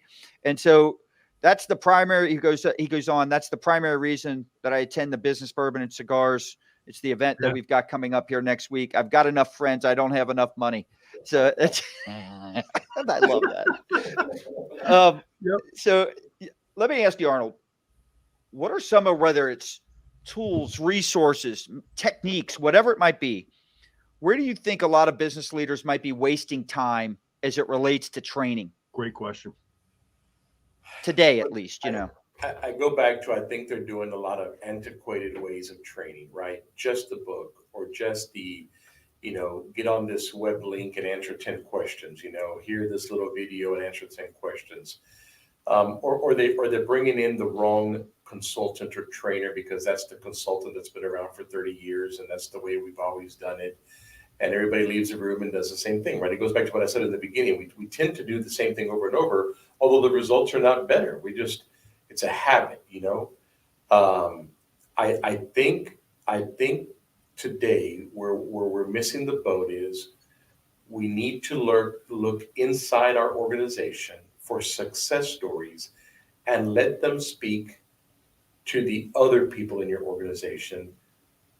And so that's the primary, he goes on, that's the primary reason that I attend the Business Bourbon and Cigars. It's the event that we've got coming up here next week. I've got enough friends. I don't have enough money. So it's, I love that. So let me ask you, Arnold, what are some of, whether it's tools, resources, techniques, whatever it might be, where do you think a lot of business leaders might be wasting time as it relates to training? Great question. Today, at least, I go back to, I think they're doing a lot of antiquated ways of training, right? Just the book or just the, get on this web link and answer 10 questions, hear this little video and answer 10 questions. Or they're bringing in the wrong consultant or trainer because that's the consultant that's been around for 30 years and that's the way we've always done it. And everybody leaves the room and does the same thing, right? It goes back to what I said in the beginning. We tend to do the same thing over and over, although the results are not better. It's a habit, I think today where we're missing the boat is we need to look inside our organization for success stories and let them speak to the other people in your organization.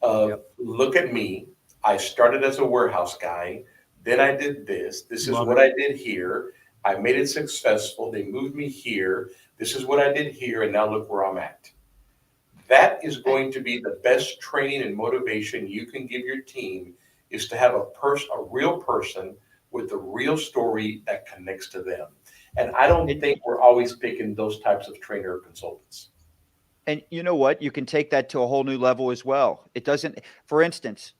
Look at me. I started as a warehouse guy. Then I did this. This is what I did here. I made it successful. They moved me here. This is what I did here. And now look where I'm at. That is going to be the best training and motivation you can give your team, is to have a real person with a real story that connects to them. And I don't think we're always picking those types of trainer or consultants. And you know what? You can take that to a whole new level as well. It doesn't, for instance,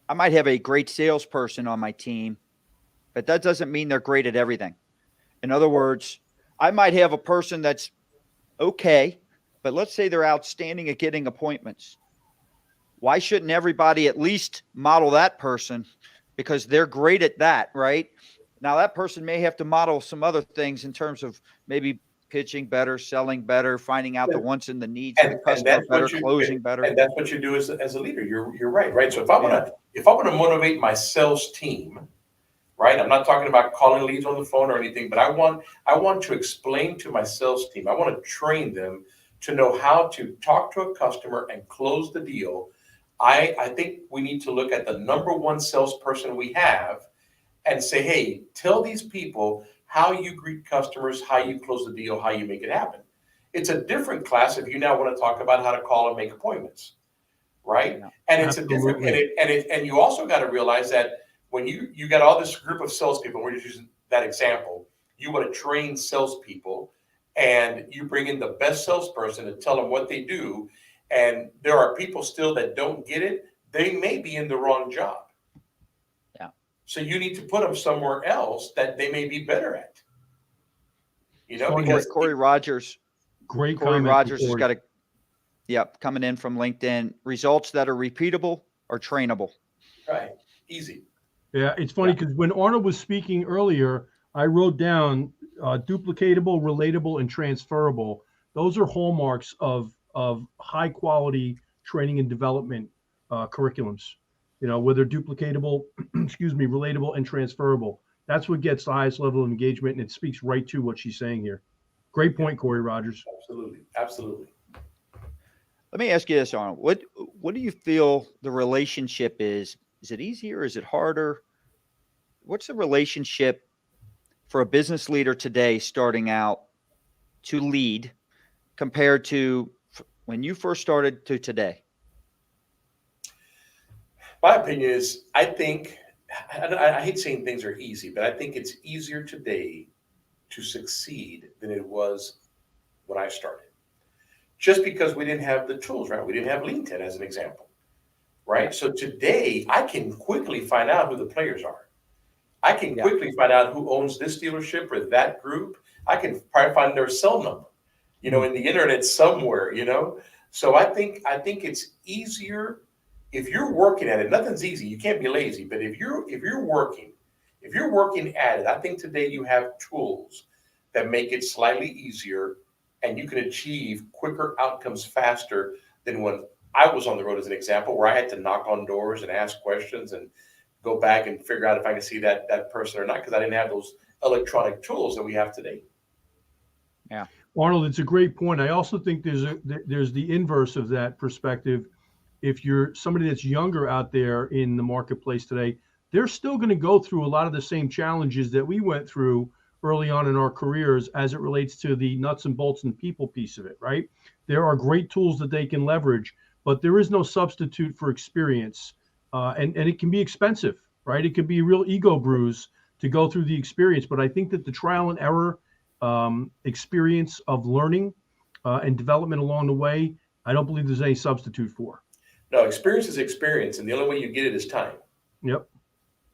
I might have a great salesperson on my team, but that doesn't mean they're great at everything. In other words, I might have a person that's okay, but let's say they're outstanding at getting appointments. Why shouldn't everybody at least model that person because they're great at that, right? Now that person may have to model some other things in terms of maybe pitching better, selling better, finding out the wants and the needs of the customer better, closing better. And that's what you do as a leader. You're right. So if I want to motivate my sales team, right? I'm not talking about calling leads on the phone or anything, but I want to explain to my sales team. I want to train them to know how to talk to a customer and close the deal. I think we need to look at the number one salesperson we have and say, hey, tell these people how you greet customers, how you close the deal, how you make it happen. It's a different class if you now want to talk about how to call and make appointments, right? Yeah, and it's absolutely. And you also got to realize that when you got all this group of salespeople, we're just using that example, you want to train salespeople and you bring in the best salesperson to tell them what they do. And there are people still that don't get it. They may be in the wrong job. Yeah. So you need to put them somewhere else that they may be better at. Because Corey Rogers, great Corey Rogers has got coming in from LinkedIn. Results that are repeatable are trainable. Right. Easy. Yeah, it's funny because when Arnold was speaking earlier, I wrote down duplicatable, relatable, and transferable. Those are hallmarks of high quality training and development curriculums. Whether duplicatable, relatable, and transferable. That's what gets the highest level of engagement, and it speaks right to what she's saying here. Great point, Corey Rogers. Absolutely. Let me ask you this, Arnold. What do you feel the relationship is? Is it easier? Is it harder? What's the relationship for a business leader today starting out to lead compared to when you first started to today? My opinion is, I hate saying things are easy, but I think it's easier today to succeed than it was when I started. Just because we didn't have the tools, right? We didn't have LinkedIn as an example, right? So today I can quickly find out who the players are. I can quickly find out who owns this dealership or that group. I can probably find their cell number, in the internet somewhere, So I think it's easier if you're working at it. Nothing's easy. You can't be lazy, but if you're working at it, I think today you have tools that make it slightly easier, and you can achieve quicker outcomes faster than when I was on the road, as an example, where I had to knock on doors and ask questions and go back and figure out if I can see that person or not, because I didn't have those electronic tools that we have today. Yeah. Arnold, it's a great point. I also think there's the inverse of that perspective. If you're somebody that's younger out there in the marketplace today, they're still going to go through a lot of the same challenges that we went through early on in our careers as it relates to the nuts and bolts and people piece of it, right? There are great tools that they can leverage, but there is no substitute for experience. And it can be expensive, right? It could be a real ego bruise to go through the experience. But I think that the trial and error experience of learning and development along the way, I don't believe there's any substitute for. No, experience is experience, and the only way you get it is time. Yep.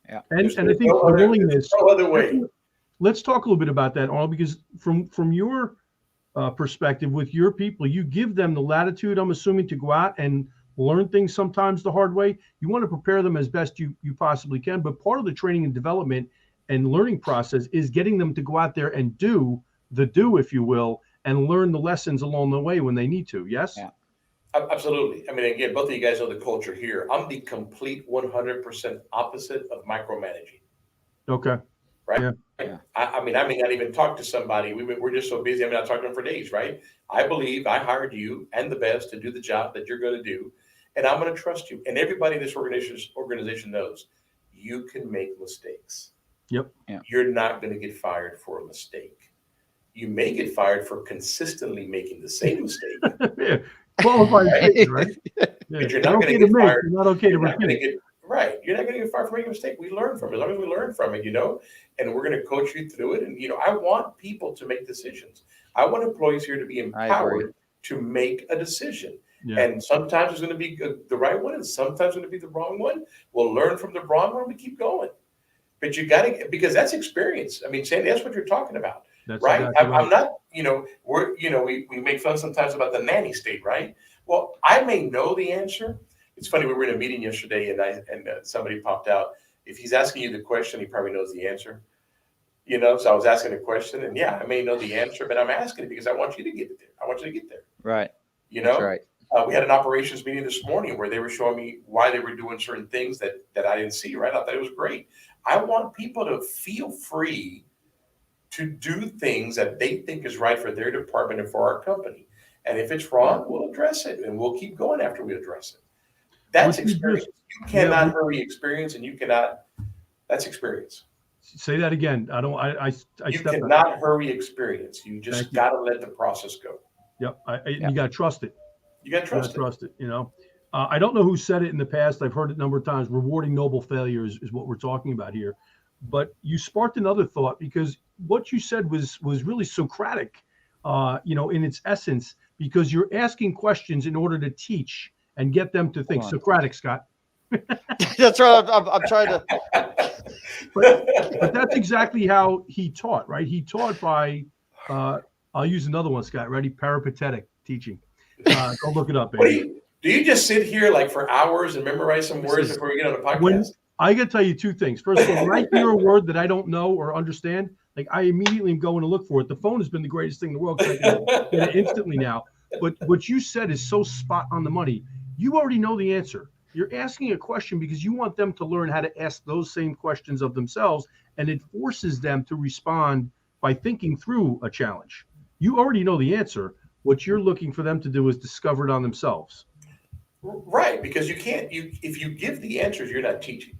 Yeah. And I think the willingness. No other way. Let's talk a little bit about that, Arnold, because from your perspective with your people, you give them the latitude, I'm assuming, to go out and learn things sometimes the hard way. You want to prepare them as best you possibly can, but part of the training and development and learning process is getting them to go out there and do, if you will, and learn the lessons along the way when they need to. Yes? Yeah. Absolutely. I mean, again, both of you guys know the culture here. I'm the complete 100% opposite of micromanaging. Okay. Right? Yeah. I may not even talk to somebody. We're just so busy. I mean, I talk to them for days, right? I believe I hired you and the best to do the job that you're going to do, and I'm going to trust you. And everybody in this organization knows you can make mistakes. Yep. Yeah. You're not going to get fired for a mistake. You may get fired for consistently making the same mistake. Yeah. Qualified, right? Yeah. But you're not going to get fired. You're not okay to repeat. Right. You're not going to get fired for making a mistake. We learn from it. As long as we learn from it, and we're going to coach you through it. And, I want people to make decisions. I want employees here to be empowered to make a decision. Yeah. And sometimes it's going to be the right one, and sometimes it's going to be the wrong one. We'll learn from the wrong one. We keep going. But you got to, because that's experience. I mean, Sandy, that's what you're talking about. That's right. Exactly I'm not, we make fun sometimes about the nanny state, right? Well, I may know the answer. It's funny, we were in a meeting yesterday and somebody popped out. If he's asking you the question, he probably knows the answer. So I was asking a question, and I may know the answer, but I'm asking it because I want you to get there. I want you to get there. Right. That's right. We had an operations meeting this morning where they were showing me why they were doing certain things that I didn't see, right? I thought it was great. I want people to feel free to do things that they think is right for their department and for our company. And if it's wrong, we'll address it, and we'll keep going after we address it. That's experience. You cannot hurry experience, and you cannot. That's experience. Say that again. You cannot hurry experience. You just got to let the process go. Yep. You got to trust it. You got to trust it. I don't know who said it in the past. I've heard it a number of times. Rewarding noble failures is what we're talking about here. But you sparked another thought, because what you said was really Socratic, in its essence, because you're asking questions in order to teach and get them to think. Socratic, Scott. That's right. I'm trying to. But that's exactly how he taught, right? He taught by, I'll use another one, Scott. Ready? Peripatetic teaching. Go look it up, baby. Do you just sit here like for hours and memorize some words before we get on a podcast? I got to tell you two things. First of all, when I hear a word that I don't know or understand, like I immediately am going to look for it. The phone has been the greatest thing in the world because I can get it instantly now. But what you said is so spot on the money. You already know the answer. You're asking a question because you want them to learn how to ask those same questions of themselves, and it forces them to respond by thinking through a challenge. You already know the answer. What you're looking for them to do is discover it on themselves. Right, because you can't. If you give the answers, you're not teaching.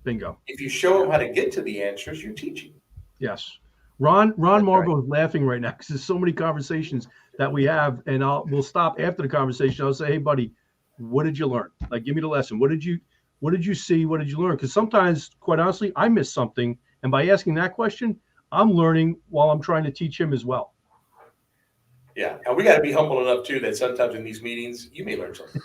Bingo. If you show them how to get to the answers, you're teaching. Yes. Ron That's Marble is laughing right now because there's so many conversations that we have, and we'll stop after the conversation. I'll say, hey, buddy, what did you learn? Like, give me the lesson. What did you see? What did you learn? Because sometimes, quite honestly, I miss something, and by asking that question, I'm learning while I'm trying to teach him as well. Yeah, and we got to be humble enough too that sometimes in these meetings you may learn something,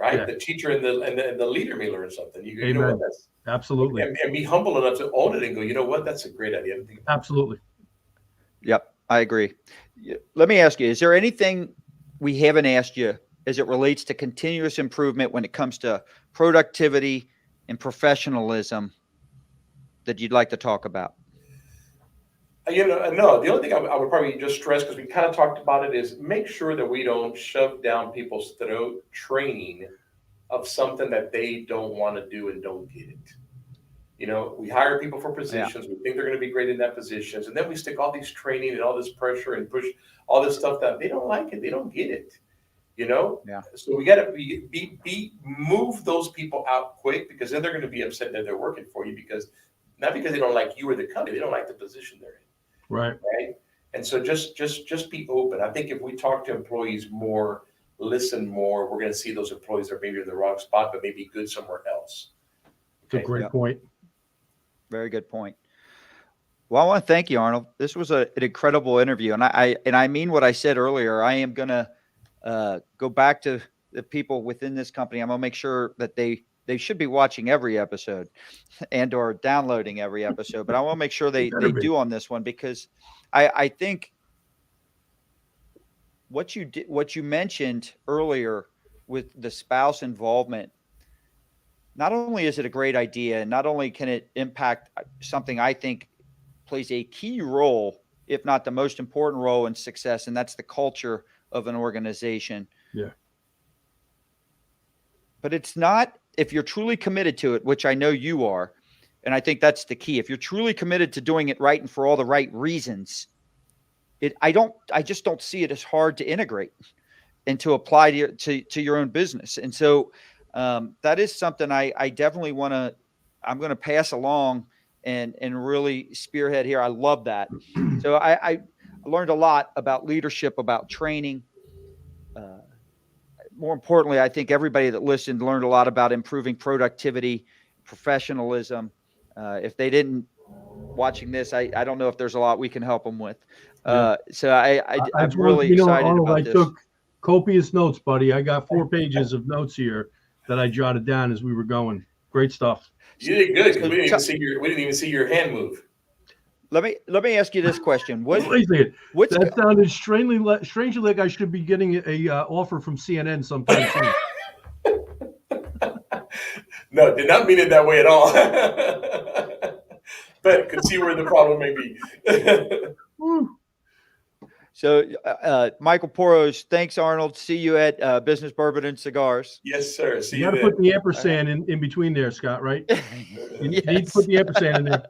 right? Yeah. The teacher and the leader may learn something. You know Amen. what? That's Absolutely. and be humble enough to own it and go, you know what? That's a great idea. I didn't think about Absolutely. Yep, I agree. Let me ask you, is there anything we haven't asked you as it relates to continuous improvement when it comes to productivity and professionalism that you'd like to talk about? No, the only thing I would probably just stress, because we kind of talked about it, is make sure that we don't shove down people's throat training of something that they don't want to do and don't get it. We hire people for positions. We think they're going to be great in that positions. And then we stick all these training and all this pressure and push all this stuff that they don't like it. They don't get it. Yeah. So we got to move those people out quick, because then they're going to be upset that they're working for you, not because they don't like you or the company. They don't like the position they're in. Right. And so just be open. I think if we talk to employees more, listen more, we're going to see those employees that are maybe in the wrong spot, but maybe good somewhere else. It's a great point. Very good point. Well, I want to thank you, Arnold. This was an incredible interview. And I mean what I said earlier. I am going to go back to the people within this company. I'm going to make sure that they should be watching every episode and or downloading every episode. But I want to make sure they do on this one, because I think what you mentioned earlier with the spouse involvement, not only is it a great idea, and not only can it impact something I think plays a key role, if not the most important role in success, and that's the culture of an organization. Yeah. But it's not, if you're truly committed to it, which I know you are, and I think that's the key. If you're truly committed to doing it right and for all the right reasons, I just don't see it as hard to integrate and to apply to your own business. And so that is something I definitely I'm going to pass along and really spearhead here. I love that. So I learned a lot about leadership, about training. More importantly, I think everybody that listened learned a lot about improving productivity, professionalism. If they didn't watching this, I don't know if there's a lot we can help them with. So I'm really excited Arnold, about I this. took copious notes, buddy. I got 4 pages of notes here that I jotted down as we were going. Great stuff. You did good, because we didn't even see your hand move. Let me ask you this question. That sounded strangely like I should be getting a offer from CNN sometime soon. No, did not mean it that way at all. But could see where the problem may be. So, Michael Poros, thanks, Arnold. See you at Business Bourbon and Cigars. Yes, sir. See You you got to put the ampersand in between there, Scott, right? You need to put the ampersand in there.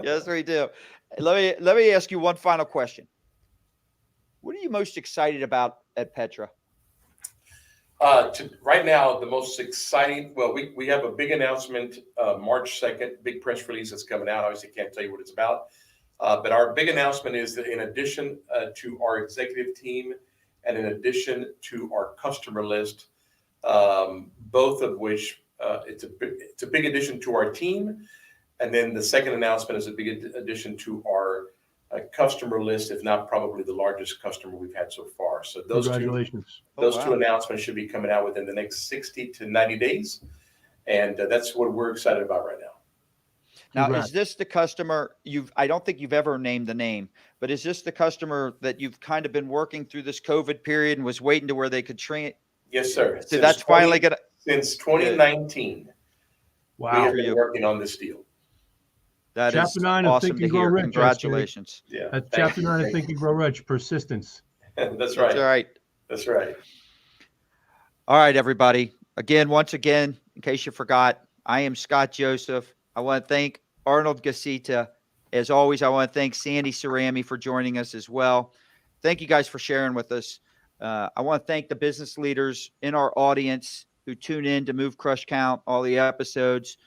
Yes, we do. Let me ask you one final question. What are you most excited about at Petra? Right now, the most exciting, well, we have a big announcement, March 2nd, big press release that's coming out. Obviously, can't tell you what it's about. But our big announcement is that in addition to our executive team and in addition to our customer list, both of which it's a big addition to our team. And then the second announcement is a big addition to our customer list, if not probably the largest customer we've had so far. So those Congratulations. two announcements should be coming out within the next 60 to 90 days. And that's what we're excited about right now. Now, is this the customer I don't think you've ever named the name, but is this the customer that you've kind of been working through this COVID period and was waiting to where they could train? Yes, sir. So that's finally going to. Since 2019. Wow. We have been working on this deal. That Chapter is 9 of awesome Think to and Grow hear. Rich. Congratulations. Yeah. That's Chapter 9 of Think and Grow Rich, persistence. That's right. That's right. That's right. All right, everybody. Once again, in case you forgot, I am Scott Joseph. I want to thank Arnold Gacita. As always, I want to thank Sandy Cerami for joining us as well. Thank you guys for sharing with us. I want to thank the business leaders in our audience who tune in to Move, Crush, Count, all the episodes.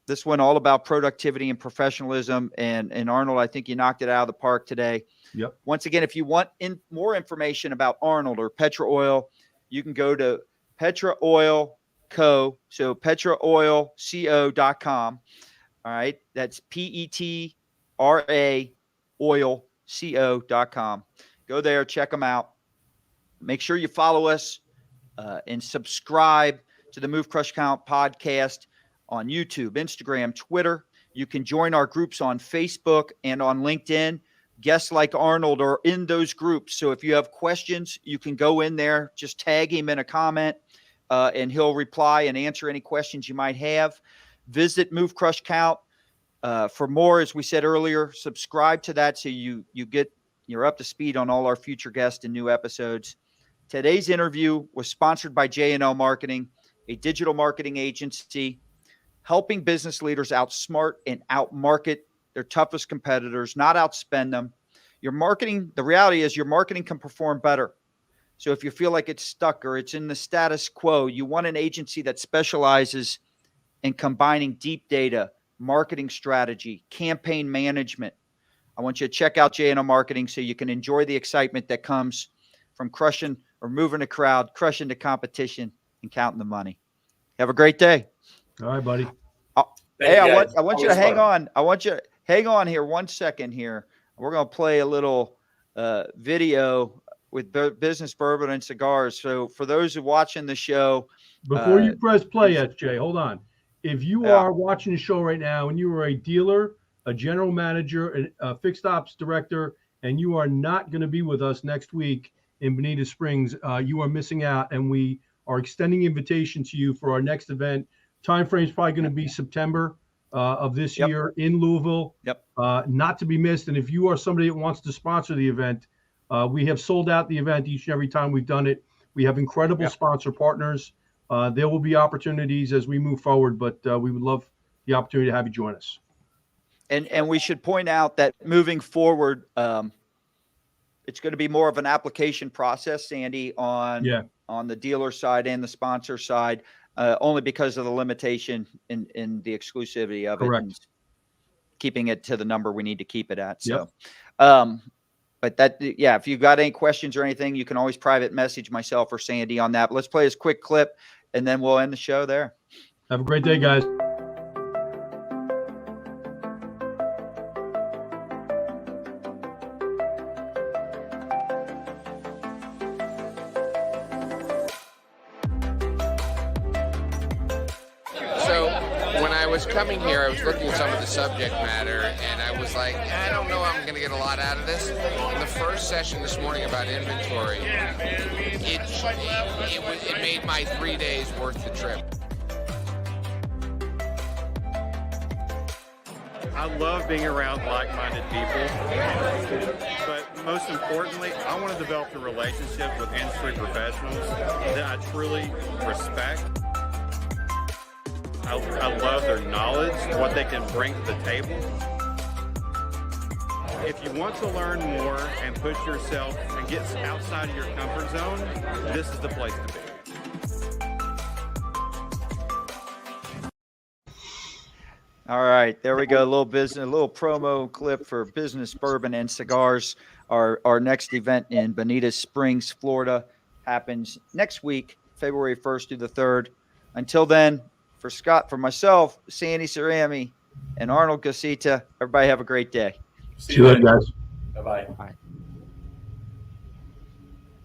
This one all about productivity and professionalism. And Arnold, I think you knocked it out of the park today. Yep. Once again, if you want more information about Arnold or Petra Oil, you can go to Petra Oil Co. So petraoilco.com. All right. That's Petra oilco.com. Go there, check them out. Make sure you follow us and subscribe to the Move Crush Count podcast on YouTube, Instagram, Twitter. You can join our groups on Facebook and on LinkedIn. Guests like Arnold are in those groups. So if you have questions, you can go in there, just tag him in a comment, and he'll reply and answer any questions you might have. Visit Move Crush Count for more. As we said earlier, subscribe to that so you're up to speed on all our future guests and new episodes. Today's interview was sponsored by J&L Marketing, a digital marketing agency helping business leaders outsmart and outmarket their toughest competitors, not outspend them. Your marketing, the reality is your marketing can perform better. So if you feel like it's stuck or it's in the status quo, you want an agency that specializes in combining deep data, marketing strategy, campaign management. I want you to check out J&L Marketing so you can enjoy the excitement that comes from crushing or moving a crowd, crushing the competition, and counting the money. Have a great day. All right, buddy. Hey, I want you to hang on. I want you to hang on here 1 second here. We're going to play a little video with Business Bourbon and Cigars. So for those who are watching the show. Before you press play, SJ, hold on. If you are watching the show right now and you are a dealer, a general manager, a fixed ops director, and you are not going to be with us next week in Bonita Springs, you are missing out. And we are extending invitation to you for our next event. Time frame is probably going to be September of this year in Louisville. Not to be missed. And if you are somebody that wants to sponsor the event, we have sold out the event each and every time we've done it. We have incredible sponsor partners. There will be opportunities as we move forward, but we would love the opportunity to have you join us. And we should point out that moving forward, it's going to be more of an application process, Sandy, on the dealer side and the sponsor side, only because of the limitation in the exclusivity of it and keeping it to the number we need to keep it at. So, but if you've got any questions or anything, you can always private message myself or Sandy on that. But let's play this quick clip and then we'll end the show there. Have a great day, guys. Coming here, I was looking at some of the subject matter, and I was like, I don't know I'm going to get a lot out of this. In the first session this morning about inventory, it made my 3 days worth the trip. I love being around like-minded people, but most importantly, I want to develop a relationship with industry professionals that I truly respect. I love their knowledge, what they can bring to the table. If you want to learn more and push yourself and get outside of your comfort zone, this is the place to be. All right, there we go. A little promo clip for Business Bourbon and Cigars. Our next event in Bonita Springs, Florida, happens next week, February 1st through the 3rd. Until then, for Scott, for myself, Sandy Cerami, and Arnold Gacita, everybody have a great day. See you later, guys. Bye-bye. All right.